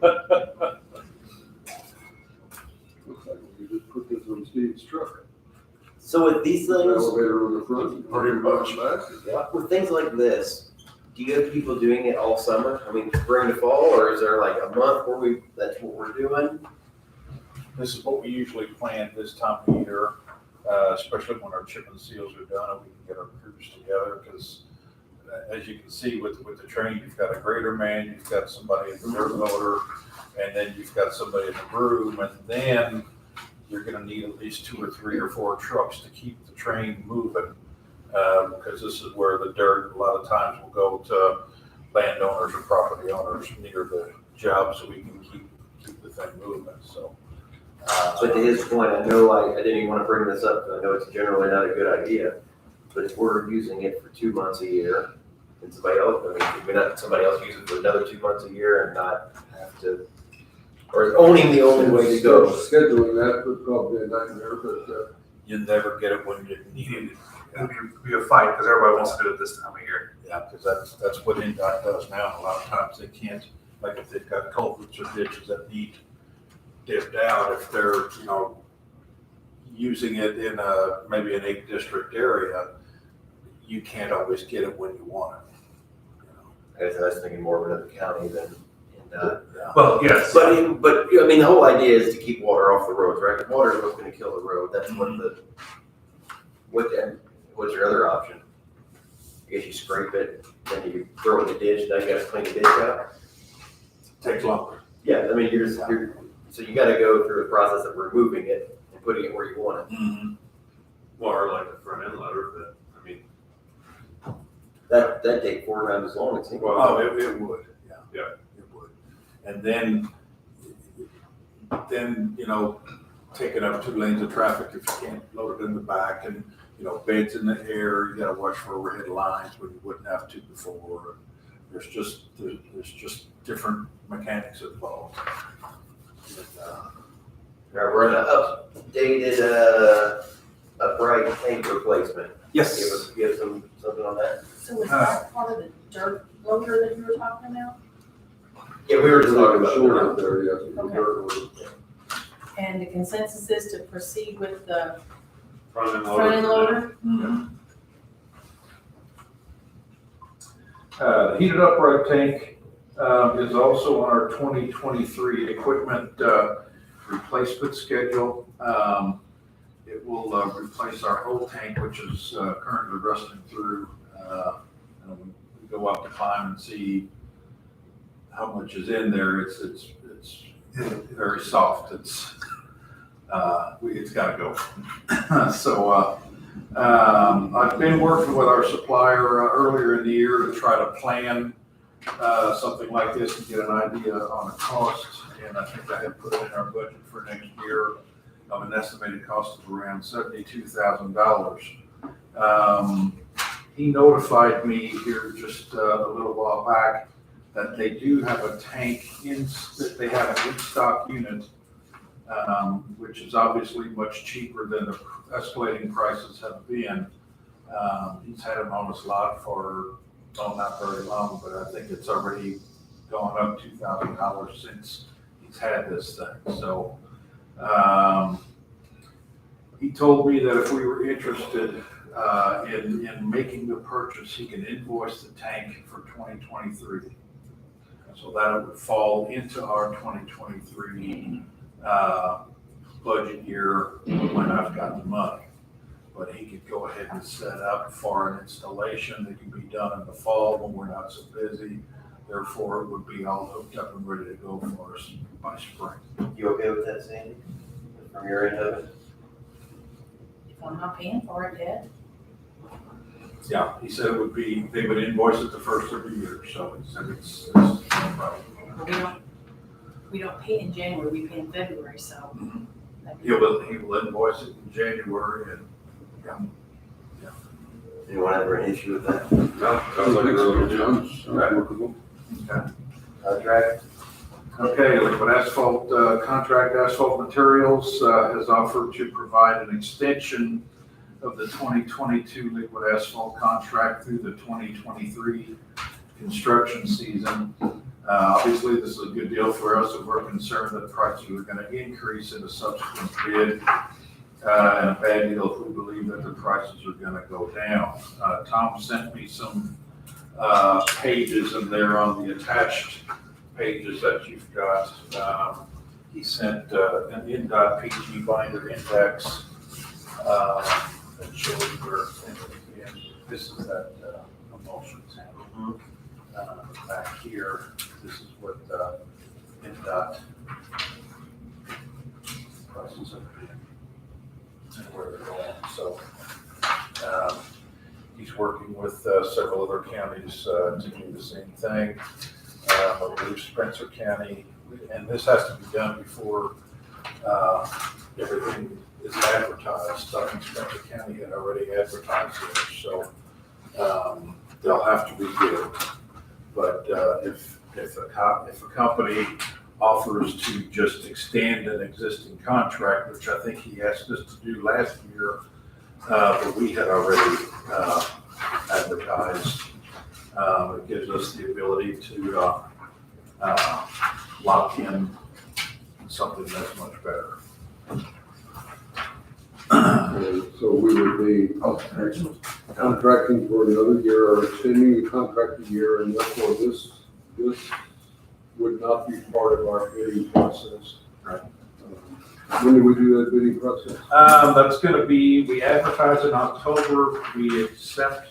Looks like we just put this on Steve's truck. So with these things, Elevator on the front. Pretty much. Back. with things like this, do you have people doing it all summer? I mean, spring to fall, or is there like a month where that's what we're doing? This is what we usually plan this time of year, especially when our chip and seals are done and we can get our crews together. Because as you can see with the train, you've got a grader man, you've got somebody in the dirt loader, and then you've got somebody in the broom, and then you're gonna need at least 2 or 3 or 4 trucks to keep the train moving. Because this is where the dirt, a lot of times, will go to landowners or property owners near the job, so we can keep the thing moving, so. But to his point, I know I didn't even want to bring this up, 'cause I know it's generally not a good idea. But if we're using it for 2 months a year, and somebody else, I mean, could we not somebody else use it for another 2 months a year and not have to, or is owning the only way to go? Scheduling that would probably be a nightmare, but, You never get it when you need it. It'll be a fight because everybody wants to do it this time of year. Yeah, because that's what NDOT does now. A lot of times they can't, like if they've got culverts or ditches that need dipped out, if they're, using it in maybe an 8 district area, you can't always get it when you want it. I guess I was thinking more of another county than NDOT. Yeah. Well, yes. But I mean, the whole idea is to keep water off the roads, right? Water is what's gonna kill the road. That's what's your other option? I guess you scrape it, then you throw it in the ditch, now you gotta clean the ditch out. Takes longer. Yeah, I mean, so you gotta go through the process of removing it and putting it where you want it. Or like the front end loader, but, I mean, That'd take 4 times as long, it seems. Oh, it would, yeah. Yeah. It would. And then, taking up 2 lanes of traffic if you can't load it in the back and, beds in the air, you gotta watch for overhead lines when you wouldn't have to before. There's just different mechanics involved. We're an updated, upright tank replacement. Yes. Give us something on that? So is that part of the dirt loader that you were talking about? Yeah, we were just talking about. Short out there, yes. Okay. And the consensus is to proceed with the front end loader. front end loader? The heated upright tank is also on our 2023 equipment replacement schedule. It will replace our whole tank, which is currently rusting through. And we go up to climb and see how much is in there. It's very soft. It's got to go. So I've been working with our supplier earlier in the year to try to plan something like this and get an idea on the cost. And I think I had put it in our budget for next year of an estimated cost of around $72,000. He notified me here just a little while back that they do have a tank that they have an in-stock unit, which is obviously much cheaper than the escalating prices have been. He's had them on his lot for, not very long, but I think it's already gone up $2,000 since he's had this thing. So he told me that if we were interested in making the purchase, he can invoice the tank for 2023. So that would fall into our 2023 budget year when I've got the money. But he could go ahead and set up for an installation that can be done in the fall when we're not so busy. Therefore, it would be all hooked up and ready to go for us by spring. You okay with that, Sandy? From your end of it? If I'm not paying for it yet. Yeah, he said it would be, they would invoice it the first of the year, so he said it's no problem. But we don't pay in January, we pay in February, so. He will invoice it in January and, Anyone have an issue with that? No, sounds like a really good job. Sounds workable. Contract? Okay, Liquid Asphalt, Contract Asphalt Materials has offered to provide an extension of the 2022 liquid asphalt contract through the 2023 construction season. Obviously, this is a good deal for us, and we're concerned that prices are going to increase in a subsequent bid, and a bad deal if we believe that the prices are going to go down. Tom sent me some pages, and they're on the attached pages that you've got. He sent an NDOT PG binder index that shows where, and this is that emulsion sample. Back here, this is what NDOT prices have been and where they're going. So he's working with several other counties to do the same thing. I believe Spencer County, and this has to be done before everything is advertised. I think Spencer County had already advertised it, so they'll have to rebid it. But if a company offers to just extend an existing contract, which I think he asked us to do last year, but we had already advertised, it gives us the ability to lock in something that's much better. And so we would be contracting for another year or extending the contract a year, and therefore this would not be part of our bidding process. Right. When do we do that bidding process? That's gonna be, we advertise in October, we accept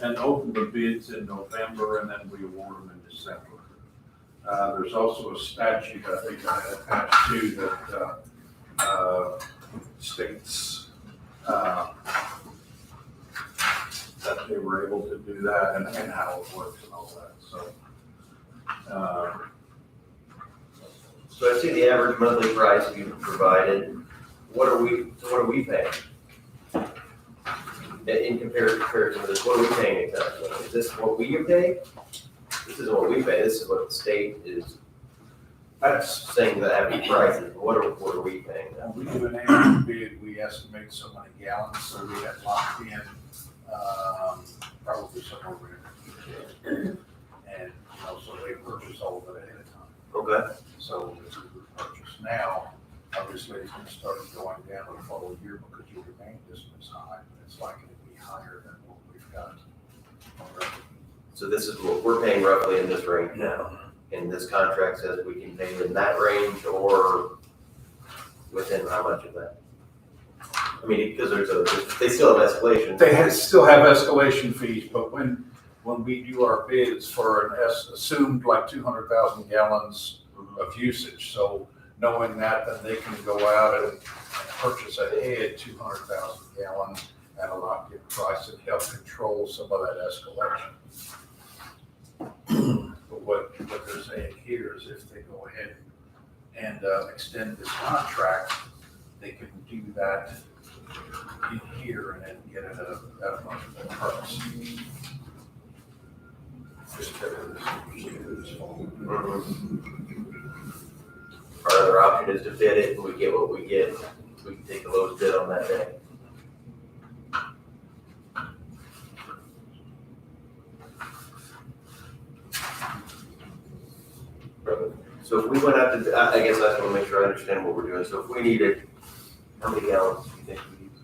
and open the bids in November, and then we award them in December. There's also a statute, I think I attached to that, states, that they were able to do that and how it works and all that, so. So I see the average monthly price you provided. What are we paying? In comparison to this, what are we paying exactly? Is this what we pay? This isn't what we pay, this is what the state is saying the average price is. What are we paying now? We do an annual bid, we estimate so many gallons, so we have locked in, probably somewhere around. And, so they purchase all of it ahead of time. Okay. So if we purchase now, obviously it's gonna start going down the following year because your demand isn't as high, but it's likely to be higher than what we've got already. So this is what we're paying roughly in this range now. And this contract says we can pay in that range or within how much of that? I mean, because they still have escalation. Still have escalation fees, but when we do our bids for an assumed like 200,000 gallons of usage, so knowing that, then they can go out and purchase ahead 200,000 gallons at a locked-in price and help control some of that escalation. But what they're saying here is if they go ahead and extend this contract, they can do that in here and then get it at a much better price. Our other option is to bid it and we get what we get. We can take the lowest bid on that day. So if we went out to, I guess I just want to make sure I understand what we're doing. So if we needed, how many gallons do you think we need?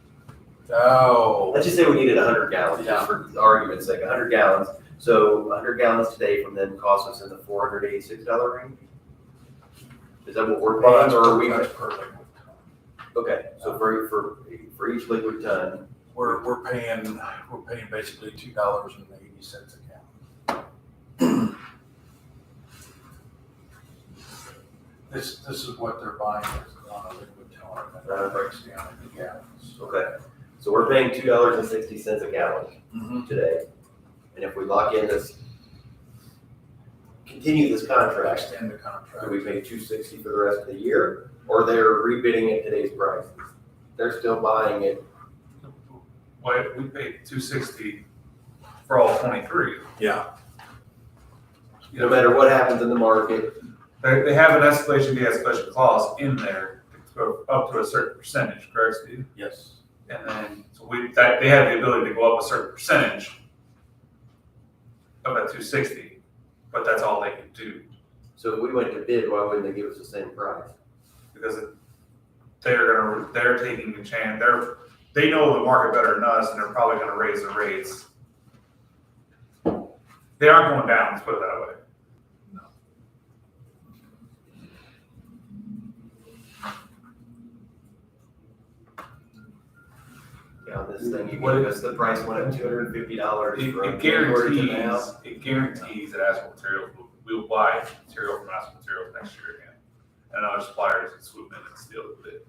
Oh. Let's just say we needed 100 gallons, just for argument's sake, 100 gallons. So 100 gallons today from them costs us in the $486 range? Is that what we're paying, or are we? That's per liquid ton. Okay, so for each liquid ton, We're paying basically $2.80 a gallon. This is what they're buying on a liquid ton, and that breaks down into gallons. okay. So we're paying $2.60 a gallon today. And if we lock in this, continue this contract, Extend the contract. do we pay $2.60 for the rest of the year? Or they're rebidding at today's price? They're still buying it. Well, we paid $260 for all 23. Yeah. no matter what happens in the market. They have an escalation de-escalation clause in there to go up to a certain percentage, correct, Steve? Yes. And then, so they have the ability to go up a certain percentage of that 260, but that's all they can do. So if we went to bid, why wouldn't they give us the same price? Because they're taking a chance, they know the market better than us, and they're probably gonna raise the rates. They aren't going down, let's put it that way. Yeah, this thing, you gave us, the price went up $250 It from January to now. guarantees that Asphalt Materials will buy material from Asphalt Materials next year again. And other suppliers can swoop in and steal the bid.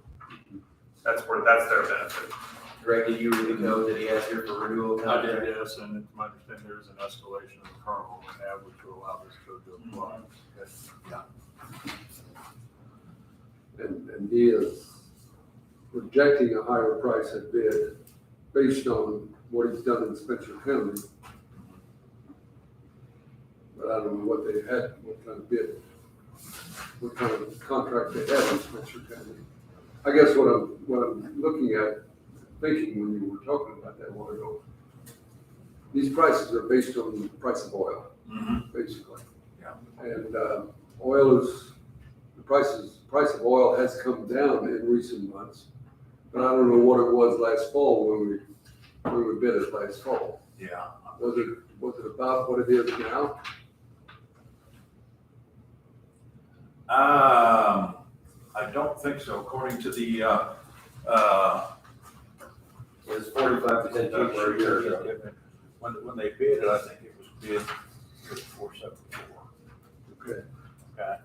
That's their benefit. Greg, did you read the code? Did he ask you for renewal I contract? did, yes, and to my understanding, there's an escalation of the current one we have, which will allow this code to apply. And he is projecting a higher price at bid based on what he's done in Spencer County. But I don't know what they had, what kind of bid, what kind of contract they had in Spencer County. I guess what I'm looking at, thinking when you were talking about that a while ago, these prices are based on the price of oil, basically. Yeah. And oil is, the price of oil has come down in recent months. But I don't know what it was last fall when we bid it last fall. Yeah. Was it about what it is now? I don't think so, according to the, It's 45% cheaper a year ago. when they bid it, I think it was bid 474. Okay. Okay.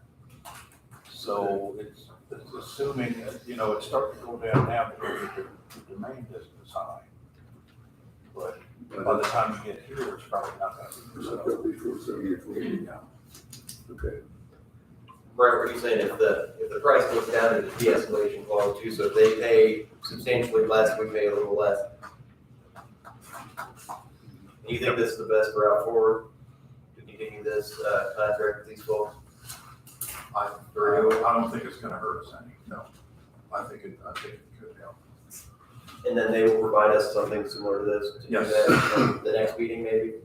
So it's assuming, it's starting to go down now because the demand isn't as high. But by the time you get here, it's probably not gonna be. It's not gonna be 474. Yeah. Okay. Right, what are you saying, if the price goes down to the de-escalation clause too, so if they pay substantially less, we pay a little less. Do you think this is the best route forward to continue this contract with these folks? I don't think it's gonna hurt us any, no. I think it could help. And then they will provide us something similar to this to do Yes. that in the next meeting maybe?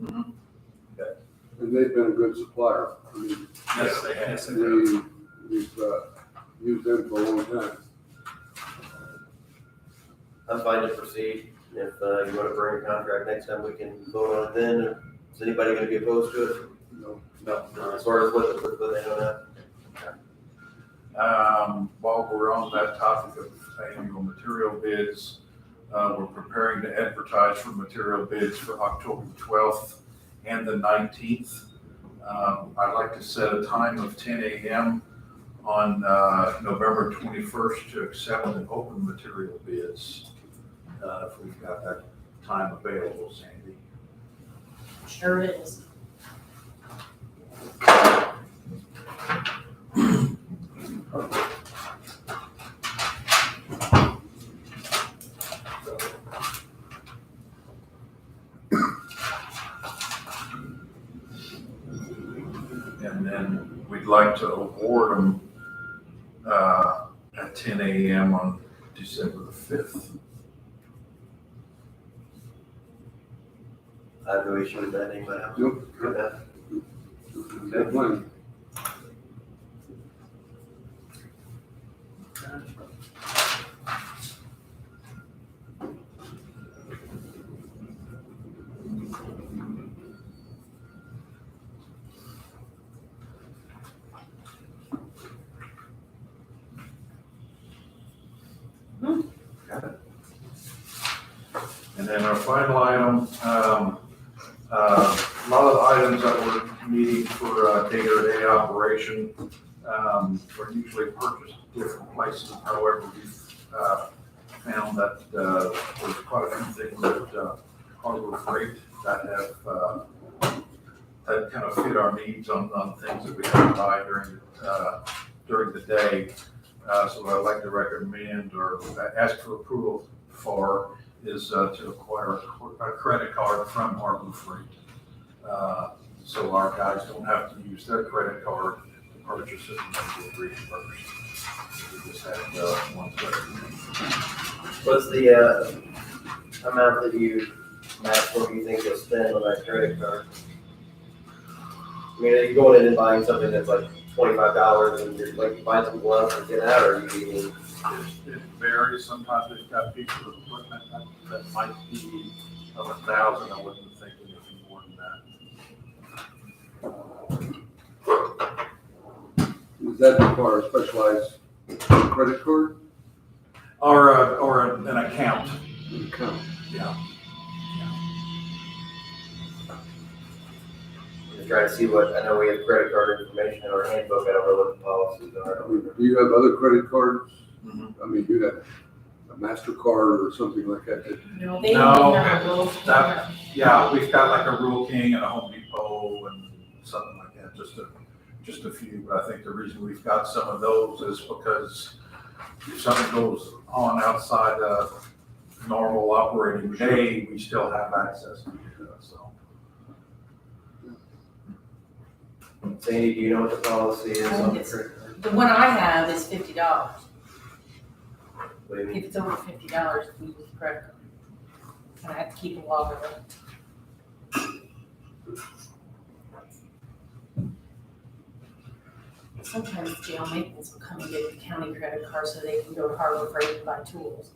And they've been a good supplier. I mean, Yes, they have. we've used them for a long time. I'm fine to proceed. If you want to bring a contract next time, we can vote on it then. Is anybody going to be opposed to it? No. As far as what they know now? While we're on that topic of annual material bids, we're preparing to advertise for material bids for October 12th and the 19th. I'd like to set a time of 10 a.m. on November 21st to accept and open material bids. If we've got that time available, Sandy. Sure is. And then we'd like to award them at 10 a.m. on December the 5th. I have no issue with that. Anybody else? Nope. Good enough. Good plan. And then our final item, a lot of the items that we're needing for day-to-day operation are usually purchased at different places. However, we've found that there's quite a few things that Harbor Freight that have that kind of fit our needs on things that we have to buy during the day. So what I'd like to recommend or ask for approval for is to acquire a credit card from Harbor Freight. so our guys don't have to use their credit card to purchase it and then get reimbursed. We just have one credit. What's the, amount that maximum you think you'll spend on that credit card? I mean, are you going in and buying something that's like $25 and you're like buying some gloves and get out, or are you eating? It varies. Sometimes they've got pieces of equipment that might be of 1,000. I wouldn't think anything more than that. Does that require a specialized credit card? Or an account. Account. Yeah. Just trying to see what, I know we have credit card information in our handbook, I don't know what the policies are. Do you have other credit cards? Mhm. I mean, you have a MasterCard or something like that? No, they No, don't have rules. that- Yeah, we've got like a Rural King and a Home Depot and something like that, just a few. But I think the reason we've got some of those is because if something goes on outside of normal operating day, we still have access to it, so. Sandy, do you know what the policy is on the It's- credit card? The one I have is $50. What do you mean? If it's over $50, we use credit card. And I have to keep a log of it. Sometimes jail maintenance will come and get the county credit card so they can go to Harbor Freight and buy tools.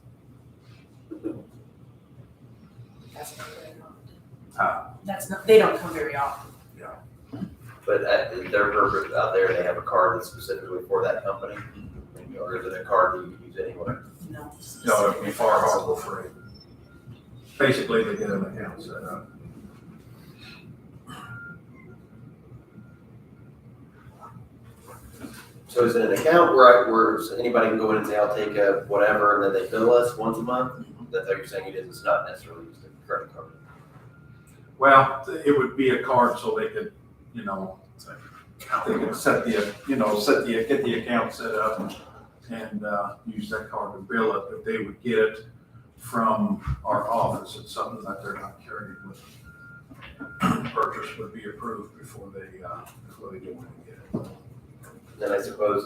That's not very often. That's not, they don't come very often. But at their purpose out there, they have a card that's specifically for that company? Or is it a card that you can use anywhere? No. No, it'd be Far Harbor Freight. Basically, they get an account set up. So is it an account where anybody can go in and say, I'll take a whatever, and then they bill us once a month? That's how you're saying it is, it's not necessarily just a credit card? Well, it would be a card so they could, they could get the account set up and use that card to bill it, but they would get it from our office. It's something that they're not carrying with them. Purchase would be approved before they go in and get it. Then I suppose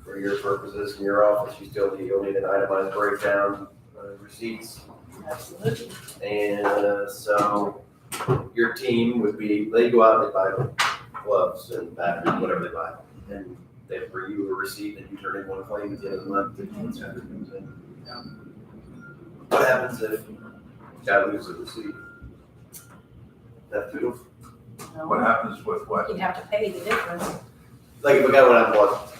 for your purposes in your office, you'll need an itemized breakdown, receipts. Absolutely. And so your team would they go out and they buy gloves and batteries, whatever they buy. And they bring you a receipt and you turn in one claim at the end of the month. that comes in. What happens if guy loses a receipt? That too? What happens with what? You'd have to pay the difference. Like if a guy went out and bought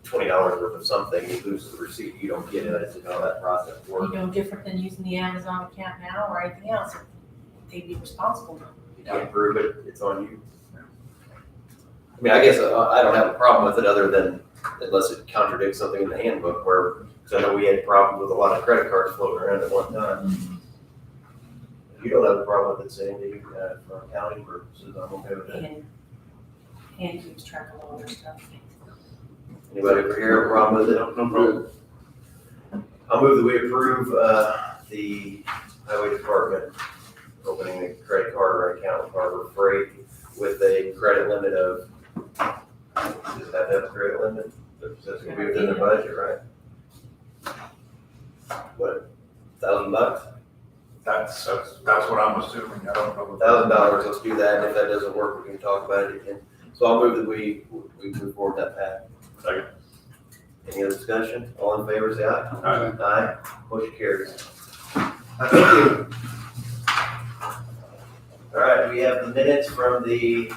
$20 worth of something, he loses the receipt, you don't get it. I said, how that process You works. know, different than using the Amazon account now or anything else. They'd be responsible. You can't prove it, it's on you. I mean, I guess I don't have a problem with it other than unless it contradicts something in the handbook because I know we had problems with a lot of credit cards floating around at one time. If you don't have a problem with it, Sandy, for accounting purposes, I'm okay with it. And keeps track of all their stuff. Anybody over here have a problem with it? No problem. I'll move that we approve, the highway department opening a credit card or account with Harbor Freight with a credit limit of, does it have to have a credit limit? That's gonna be within the budget, right? What, $1,000? That's what I'm assuming. I don't know. $1,000, let's do that. If that doesn't work, we can talk about it again. So I'll move that we move forward that path. Second. Any other discussion? All in favor, say aye. Aye. Aye. Motion carries. Thank you. All right, we have the minutes from the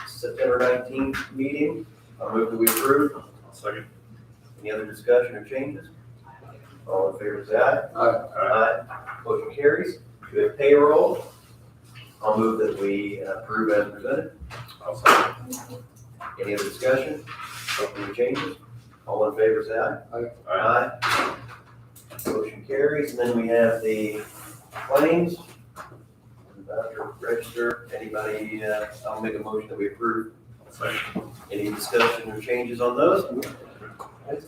September 19th meeting. I'll move that we approve. Second. Any other discussion or changes? All in favor, say aye. Aye. Aye. Motion carries. We have payroll. I'll move that we approve as presented. I'll second. Any other discussion? Any changes? All in favor, say aye. Aye. Aye. Motion carries. And then we have the claims. Voucher register. Anybody, I'll make a motion that we approve. Second. Any discussion or changes on those?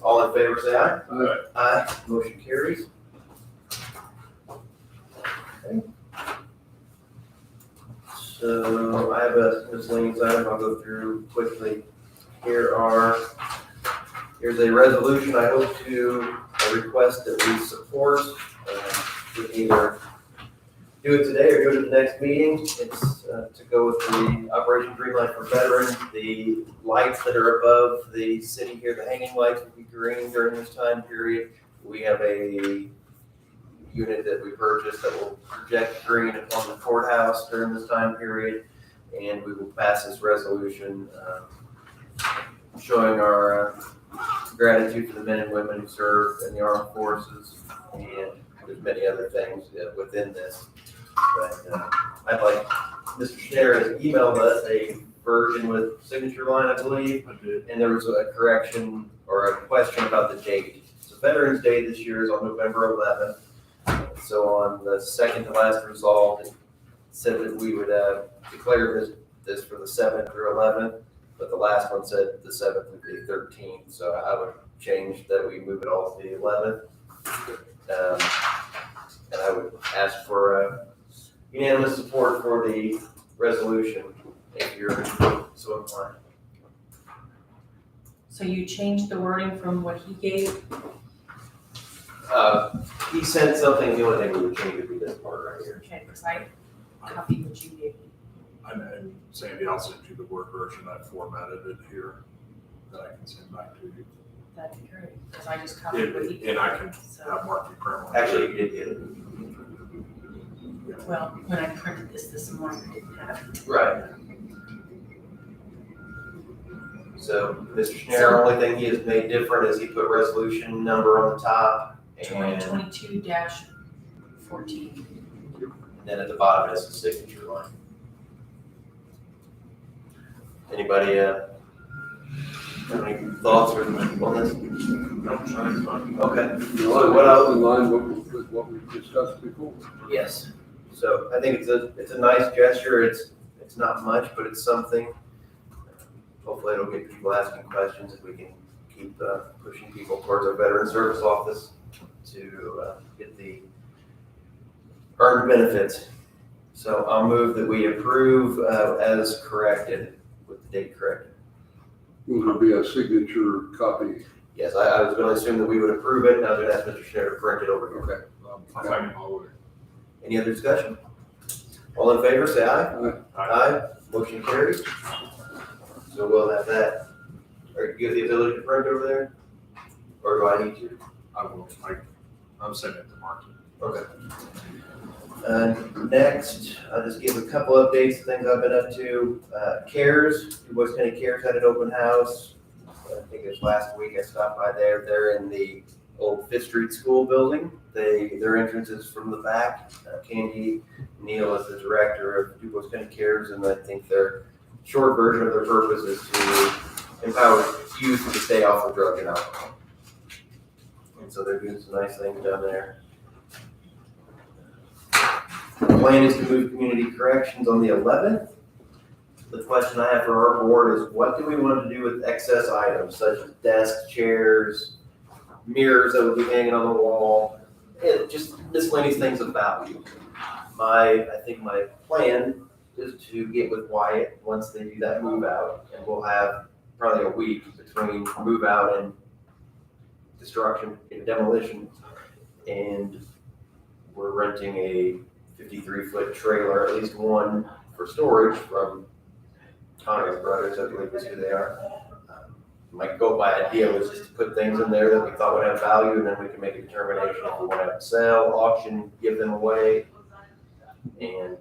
All in favor, say aye. Aye. Aye. Motion carries. Okay. So I have a miscellaneous item I'll go through quickly. Here's a resolution I hope to request that we support. We can either do it today or do it at the next meeting. It's to go with the Operation Green Light for Veterans. The lights that are above the city here, the hanging lights will be green during this time period. We have a unit that we purchased that will project green upon the courthouse during this time period. And we will pass this resolution showing our gratitude for the men and women who serve in the armed forces. And there's many other things within this. But I'd like, Mr. Schneider has emailed us a version with signature line, I believe. And there was a correction or a question about the date. So Veterans Day this year is on November 11th. So on the second to last resolve, it said that we would declare this for the 7th through 11th. But the last one said the 7th would be the 13th. So I would change that we move it all to the 11th. And I would ask for unanimous support for the resolution if you're so inclined. So you changed the wording from what he gave? He sent something, the only thing we would change would be this part right here. Okay, because I copied what you gave. And Sandy, I'll send you the Word version. I formatted it here that I can send back to you. That'd be great, because I just copied what he gave. And I can So, have Marky print one. Actually, you did get it. well, when I printed this morning, I didn't have it. Right. So Mr. Schneider, only thing he has made different is he put resolution number on the top and 2022-14. then at the bottom it has the signature line. Anybody have any thoughts or on this? Okay. So what else? In line with what we discussed before. Yes. So I think it's a nice gesture. It's not much, but it's something. Hopefully it'll get people asking questions if we can keep pushing people towards our Veteran Service Office to get the earned benefits. So I'll move that we approve as corrected, with the date corrected. Will there be a signature copy? Yes, I was going to assume that we would approve it, and I was going to ask Mr. Schneider to print it over here. Okay. Any other discussion? All in favor, say aye. Aye. Motion carries. So we'll have that. Or do you have the ability to print over there? Or do I need to? I will, I'm sending it to Marky. Okay. Next, I'll just give a couple updates, of things I've been up to. CARES, DuBois County CARES had an open house. I think it was last week I stopped by there. They're in the old Fifth Street School building. Their entrance is from the back. Candy Neal is the director of DuBois County CARES, and I think their short version of their purpose is to empower youth to stay off of drugs and alcohol. And so they're doing some nice things down there. The plan is to move community corrections on the 11th. The question I have for our board is, what do we want to do with excess items such as desks, chairs, mirrors that would be hanging on the wall, and just miscellaneous things of value. I think my plan is to get with Wyatt once they do that move out, and we'll have probably a week between move out and destruction and demolition. And we're renting a 53-foot trailer, at least one for storage from Connor's Brothers, I believe is who they are. My go-by idea was just to put things in there that we thought would have value, and then we can make a determination if we want to sell, auction, give them away. And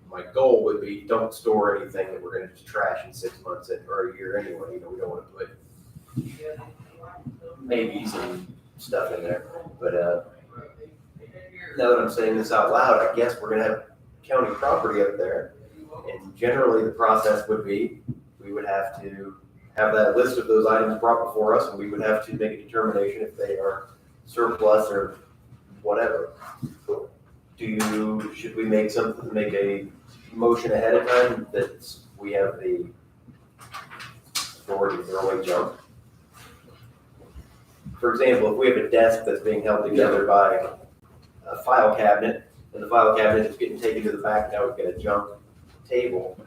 my goal would be, don't store anything that we're going to just trash in 6 months or a year anyway. We don't want to put maybe some stuff in there. But now that I'm saying this out loud, I guess we're going to have county property up there. And generally the process would be, we would have to have that list of those items brought before us, and we would have to make a determination if they are surplus or whatever. Should we make a motion ahead of time that we have the authority to throw away junk? For example, if we have a desk that's being held together by a file cabinet, and the file cabinet is getting taken to the back, now we've got a junk table,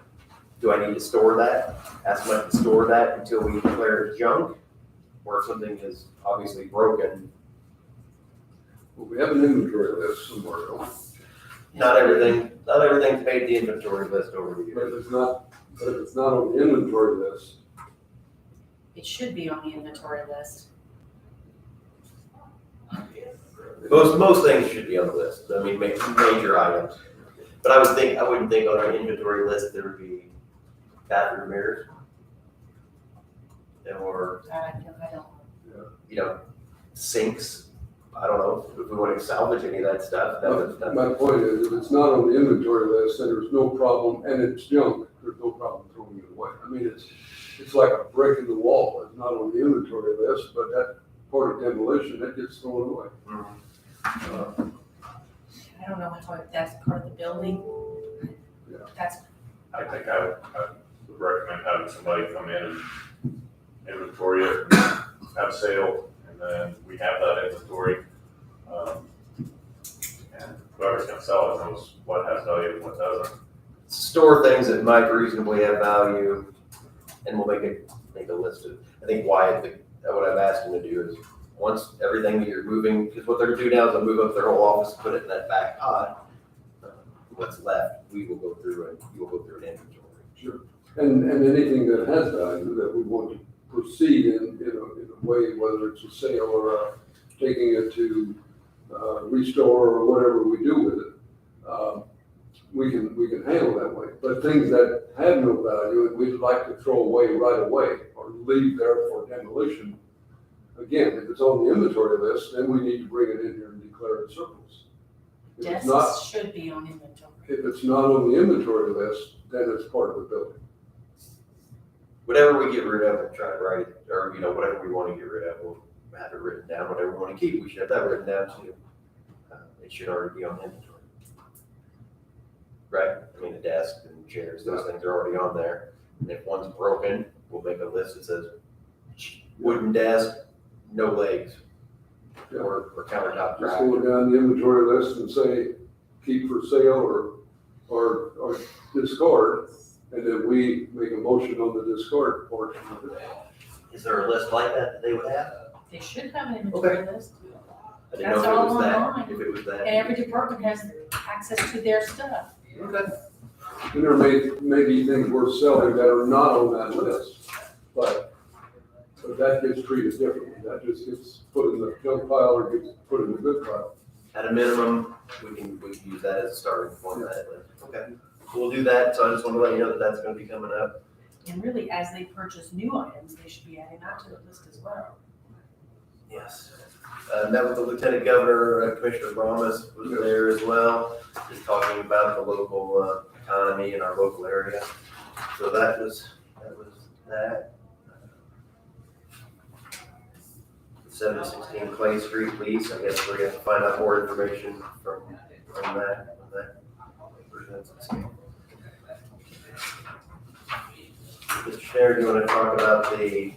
do I need to store that? Ask Mike to store that until we declare it junk? Or if something is obviously broken, Well, we have an inventory list somewhere, don't we? not everything's made the inventory list over the But years. if it's not on the inventory list, It should be on the inventory list. Most things should be on the list, I mean, major items. But I wouldn't think on our inventory list there would be bathroom mirrors. Or, I don't. you know, sinks, I don't know, if we want to salvage any of that stuff, that my point is, if it's not on the inventory list, then there's no problem, and it's junk, there's no problem throwing it away. I mean, it's like a brick in the wall, it's not on the inventory list, but that part of demolition, that gets thrown away. I don't know how that's part of the building. Yeah. That's, I think I would recommend having somebody come in and inventory it, have a sale, and then we have that inventory. And whoever's gonna sell it knows what has value and what doesn't. store things that might reasonably have value, and we'll make a list of, I think what I've asked them to do is, once everything that you're moving, because what they're gonna do now is they'll move up their whole office, put it in that back pot. What's left, we will go through and you will go through an inventory. Sure. And anything that has value that we want to proceed in a way, whether it's a sale or taking it to restore or whatever we do with it, we can handle that way. But things that have no value and we'd like to throw away right away or leave there for demolition, again, if it's on the inventory list, then we need to bring it in here and declare it surplus. If it's not, desks should be on inventory. if it's not on the inventory list, then it's part of the building. Whatever we get rid of, we'll try to write it, or, you know, whatever we want to get rid of, we'll have it written down. Whatever we want to keep, we should have that written down too. It should already be on inventory. Right? I mean, the desk and chairs, those things are already on there. And if one's broken, we'll make a list that says wooden desk, no legs, or countertop Just crack. go down the inventory list and say, keep for sale or discard, and then we make a motion on the discard portion of it. Is there a list like that they would have? They should have an inventory list. I didn't know That's if it all was that, online. if it was that. And every department has access to their stuff. Okay. And there may be things worth selling that are not on that list, but that gets treated differently. That just gets put in the junk pile or gets put in the good pile. At a minimum, we can use that as a starting point. Okay, we'll do that, so I just want to let you know that that's gonna be coming up. And really, as they purchase new items, they should be adding that to the list as well. Yes. Met with the Lieutenant Governor, Commissioner Ramos was there as well, just talking about the local economy in our local area. So that was that. 716 Clay Street lease, I guess we're gonna have to find out more information from that. Mr. Schneider, do you want to talk about the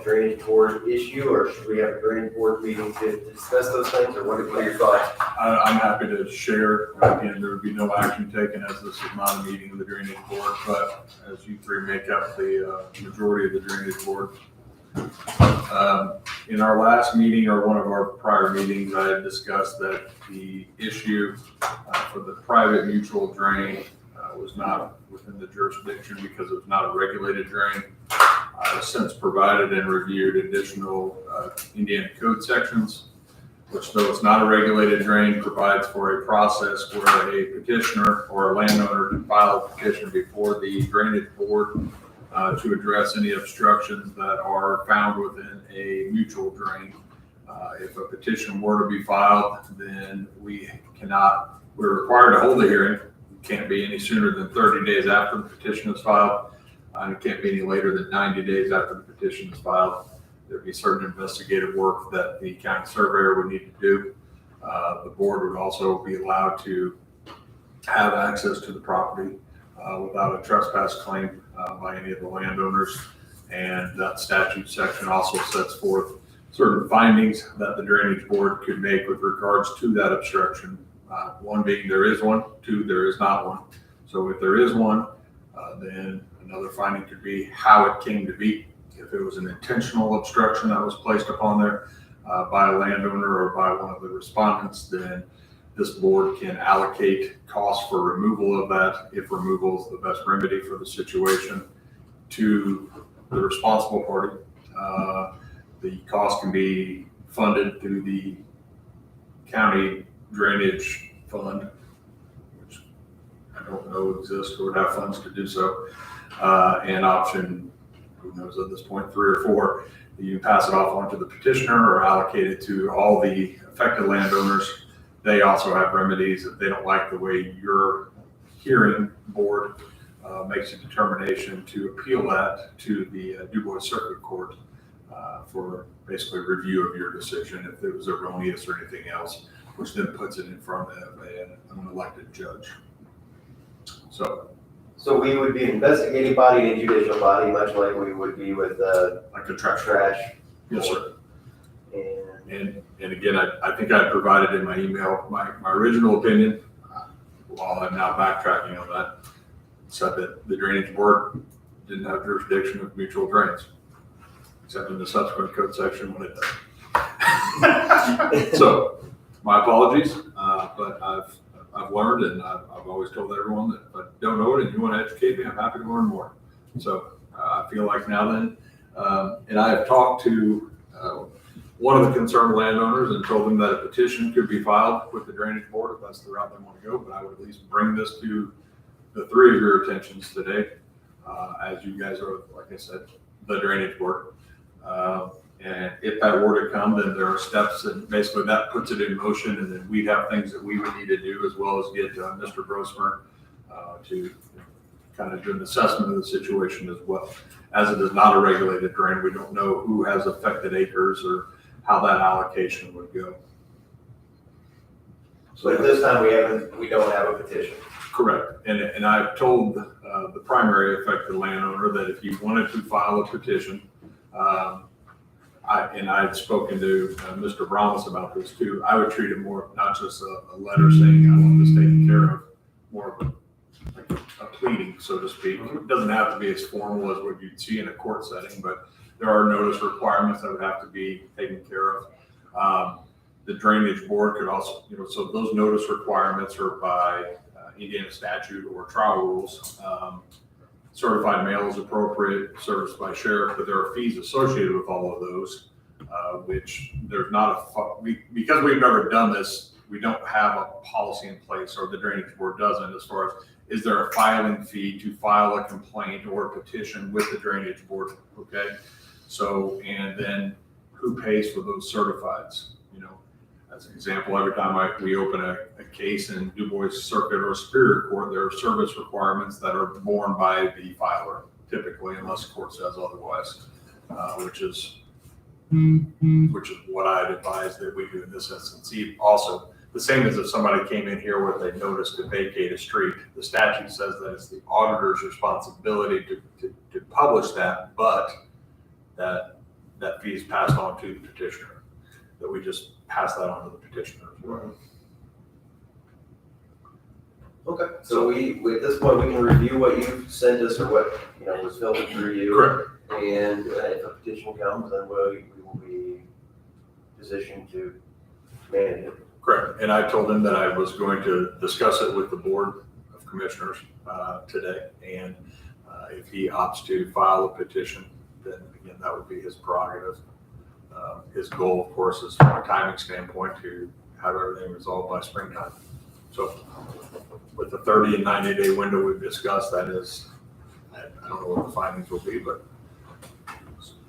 drainage board issue, or should we have a drainage board meeting to discuss those things, or what are your thoughts? I'm happy to share. Again, there would be no action taken as this is not a meeting of the drainage board, but as you three make up the majority of the drainage board. In our last meeting or one of our prior meetings, I had discussed that the issue for the private mutual drain was not within the jurisdiction because it was not a regulated drain. I've since provided and reviewed additional Indiana code sections, which though it's not a regulated drain, provides for a process where a petitioner or a landowner can file a petition before the drainage board to address any obstructions that are found within a mutual drain. If a petition were to be filed, then we're required to hold a hearing. It can't be any sooner than 30 days after the petition is filed. And it can't be any later than 90 days after the petition is filed. There'd be certain investigative work that the county surveyor would need to do. The board would also be allowed to have access to the property without a trespass claim by any of the landowners. And that statute section also sets forth certain findings that the drainage board could make with regards to that obstruction. One being there is one, two, there is not one. So if there is one, then another finding could be how it came to be. If it was an intentional obstruction that was placed upon there by a landowner or by one of the respondents, then this board can allocate costs for removal of that, if removal is the best remedy for the situation, to the responsible party. The cost can be funded through the county drainage fund, which I don't know exists or would have funds to do so. And option, who knows at this point, 3 or 4, you pass it off onto the petitioner or allocate it to all the affected landowners. They also have remedies if they don't like the way your hearing board makes a determination to appeal that to the Du Bois Circuit Court for basically review of your decision if it was erroneous or anything else, which then puts it in front of an elected judge. So we would be an investigating body and a judicial body, much like we would be with like the trash. Yes, sir. And And again, I think I provided in my email, my original opinion, while I'm now backtracking on that, said that the drainage board didn't have jurisdiction of mutual drains, except in the subsequent code section when it does. So, my apologies, but I've learned, and I've always told everyone that if I don't know it and you want to educate me, I'm happy to learn more. So, I feel like now then, and I have talked to one of the concerned landowners and told them that a petition could be filed with the drainage board if that's the route they want to go, but I would at least bring this to the 3 of your attentions today, as you guys are, like I said, the drainage board. And if that were to come, then there are steps, and basically that puts it in motion, and then we'd have things that we would need to do, as well as get Mr. Brosmer to kind of do an assessment of the situation as well. As it is not a regulated drain, we don't know who has affected acres or how that allocation would go. so at this time, we don't have a petition. Correct. And I've told the primary affected landowner that if you wanted to file a petition, I'd spoken to Mr. Brahmas about this too, I would treat it more, not just a letter saying I want this taken care of, more of a pleading, so to speak. It doesn't have to be as formal as what you'd see in a court setting, but there are notice requirements that would have to be taken care of. The drainage board could also, so those notice requirements are by Indiana statute or trial rules. Certified mail is appropriate, service by sheriff, but there are fees associated with all of those, which there's not because we've never done this, we don't have a policy in place, or the drainage board doesn't, as far as, is there a filing fee to file a complaint or a petition with the drainage board, okay? So, and then who pays for those certifieds? As an example, every time we open a case in Du Bois Circuit or Superior Court, there are service requirements that are borne by the filer, typically, unless the court says otherwise, which is what I'd advise that we do in this instance. Also, the same as if somebody came in here with a notice to vacate a street, the statute says that it's the auditor's responsibility to publish that, but that fee is passed on to the petitioner, that we just pass that on to the petitioner as well. Okay, so we at this point, we can review what you sent us or what, was filtered through you. Correct. And if a petition comes, then we will be positioned to manage it. Correct. And I told him that I was going to discuss it with the Board of Commissioners today. And if he opts to file a petition, then again, that would be his prerogative. His goal, of course, is from a timing standpoint to have everything resolved by springtime. So with the 30 and 90-day window we've discussed, that is, I don't know what the findings will be, but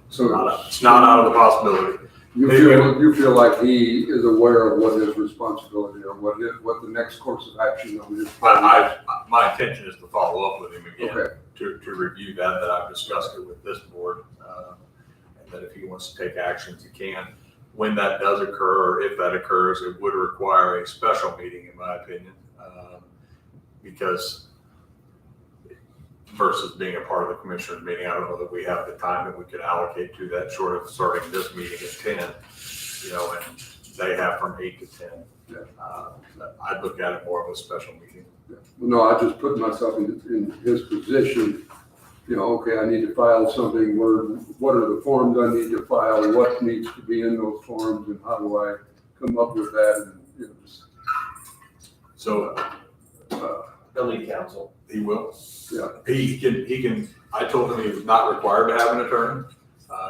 it's not out of the possibility. You feel like he is aware of what his responsibility or what the next course of action of his. My intention is to follow up with him again, Okay. to review that I've discussed it with this board. And that if he wants to take actions, he can. When that does occur, or if that occurs, it would require a special meeting, in my opinion, because versus being a part of the commissioner's meeting, I don't know that we have the time that we could allocate to that, short of starting this meeting at 10, and they have from 8 to 10. Yeah. I'd look at it more of a special meeting. Yeah. No, I just put myself in his position, you know, okay, I need to file something, what are the forms I need to file, what needs to be in those forms, and how do I come up with that, and, you know, just, So They'll need counsel. he will. Yeah. He can, I told him he was not required to have an attorney.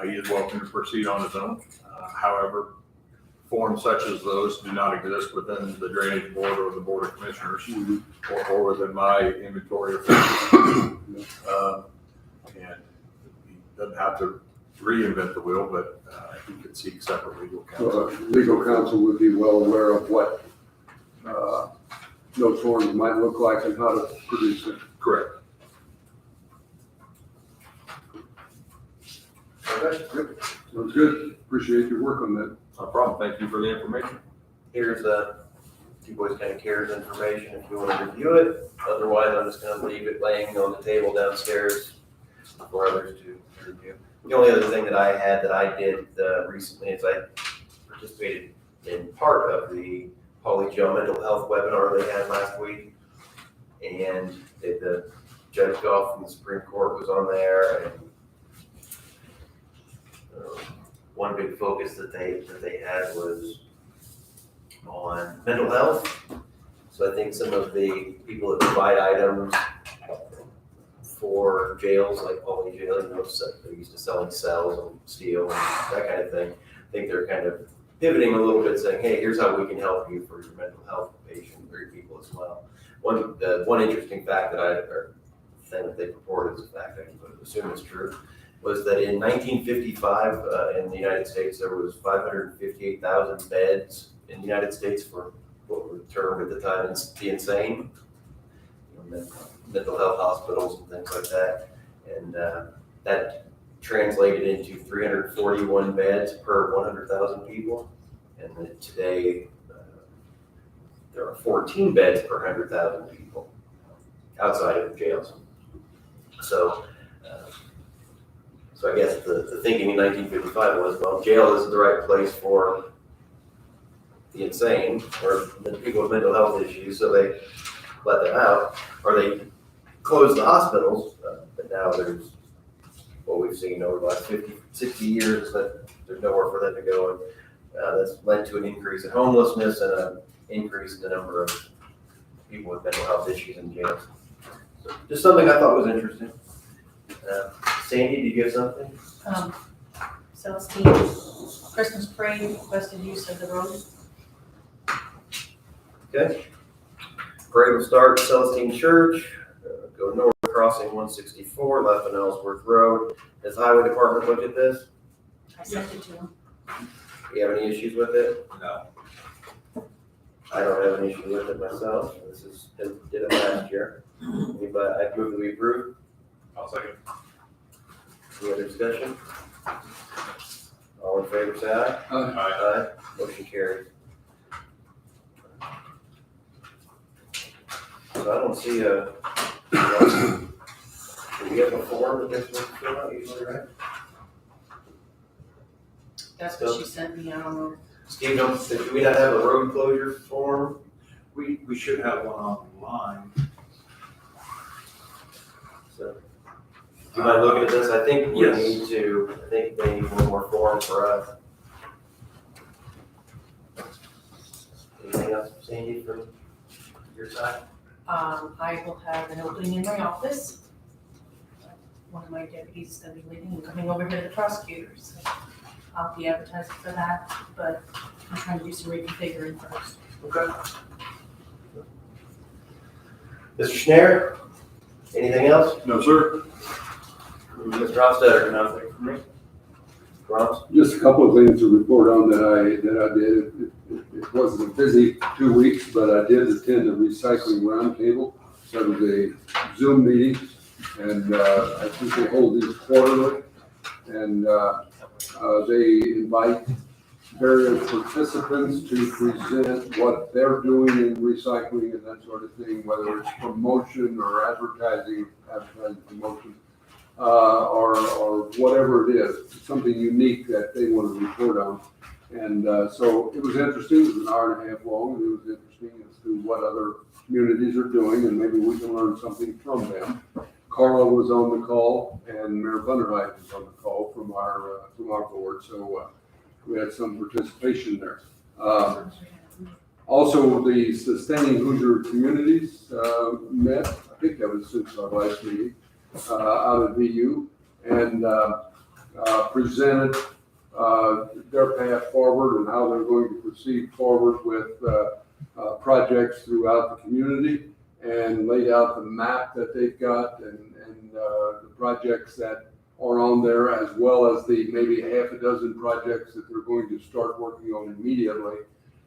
He is welcome to proceed on his own. However, forms such as those do not exist within the Drainage Board or the Board of Commissioners or within my inventory of things. And he doesn't have to reinvent the wheel, but he could seek separate legal counsel. legal counsel would be well aware of what, those forms might look like and how to produce it. Correct. Okay. Sounds good, appreciate your work on that. No problem. Thank you for the information. Here's you boys kind of carries information if you want to review it. Otherwise, I'm just gonna leave it laying on the table downstairs for others to review. The only other thing that I had that I did recently is I participated in part of the Holly Joe mental health webinar they had last week. And the Judge Goff from the Supreme Court was on there, and one big focus that they had was on mental health. So I think some of the people that provide items for jails, like Pauley Jail, you know, they're used to selling cells and steel and that kind of thing. I think they're kind of pivoting a little bit, saying, hey, here's how we can help you for your mental health patient or your people as well. One interesting fact or thing that they purported is a fact I can assume is true, was that in 1955, in the United States, there was 558,000 beds in the United States for what were termed at the time the insane, you know, mental health hospitals and things like that. And that translated into 341 beds per 100,000 people. And that today, there are 14 beds per 100,000 people outside of jails. So I guess the thinking in 1955 was, well, jail isn't the right place for the insane or the people with mental health issues, so they let them out, or they closed the hospitals. But now there's what we've seen over the last 50, 60 years that there's nowhere for them to go. And that's led to an increase in homelessness and an increase in the number of people with mental health issues in jails. So just something I thought was interesting. Sandy, do you have something? Celestine, Christmas parade, requested use of the road. Okay. Parade will start at Celestine Church, go north, crossing 164, left on Ellsworth Road. Has the highway department looked at this? I sent it to him. Do you have any issues with it? No. I don't have an issue with it myself. Did it last year. But I move that we approve. I'll second. Any other discussion? All in favor, say aye. Aye. Motion carries. So I don't see do we have a form that this one fill out usually, right? That's what she sent me, I don't know. Steve, do we not have a road closure form? We should have one online. So, do you mind looking at this? I think Yes. they need one more form for us. Anything else, Sandy, from your side? I will have an opening in my office. One of my deputies is gonna be leaving and coming over here to the prosecutors. So I'll be advertising for that, but I'm trying to do some reconfiguring first. Okay. Mr. Schneider, anything else? No, sir. Mr. Hofstadter, nothing from me. Ross? Just a couple of things to report on that I did. It wasn't a busy 2 weeks, but I did attend a recycling roundtable. That was a Zoom meeting, and I think they hold these quarterly. And they invite various participants to present what they're doing in recycling and that sort of thing, whether it's promotion or advertising promotion. Or whatever it is, something unique that they want to report on. And so it was interesting, it was an hour and a half long, and it was interesting as to what other communities are doing, and maybe we can learn something from them. Carla was on the call, and Mayor Bunderheide was on the call from our board, so we had some participation there. Also, the Sustaining Hoosier Communities met, I think that was since our last meeting, out of VU, and presented their path forward and how they're going to proceed forward with projects throughout the community, and laid out the map that they've got and the projects that are on there, as well as the maybe half a dozen projects that they're going to start working on immediately.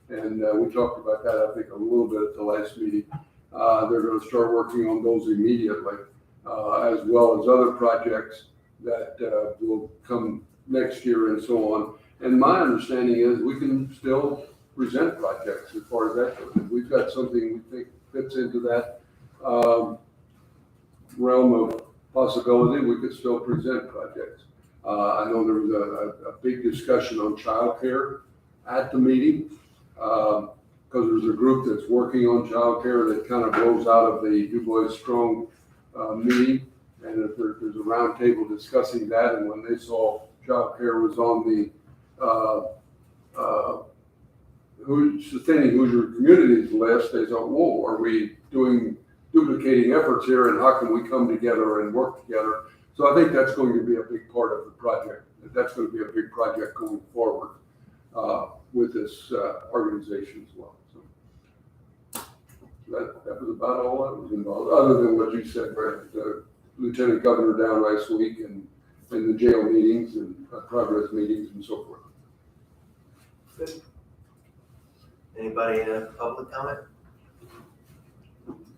And we talked about that, I think, a little bit at the last meeting. They're going to start working on those immediately, as well as other projects that will come next year and so on. And my understanding is we can still present projects as far as that goes. If we've got something we think fits into that realm of possibility, we could still present projects. I know there was a big discussion on childcare at the meeting, because there's a group that's working on childcare that kind of blows out of the Du Bois Strong meeting. And if there's a roundtable discussing that, and when they saw childcare was on the Sustaining Hoosier Communities list, they thought, whoa, are we duplicating efforts here, and how can we come together and work together? So I think that's going to be a big part of the project. That's going to be a big project going forward with this organization as well. So that was about all that was involved, other than what you said, Brett. The Lieutenant Governor down last week, and the jail meetings and progress meetings and so forth. Good. Anybody in public comment?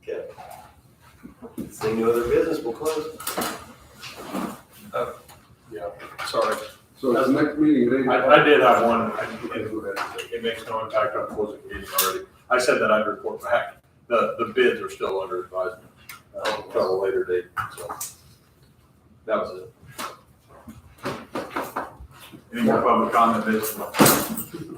Okay. Seeing no other business, we'll close. Sorry. So the next meeting, I did have one, it makes no impact on closing the meeting already. I said that I'd report back. The bids are still under advisement until a later date, so that was it. Any more public comment, basically?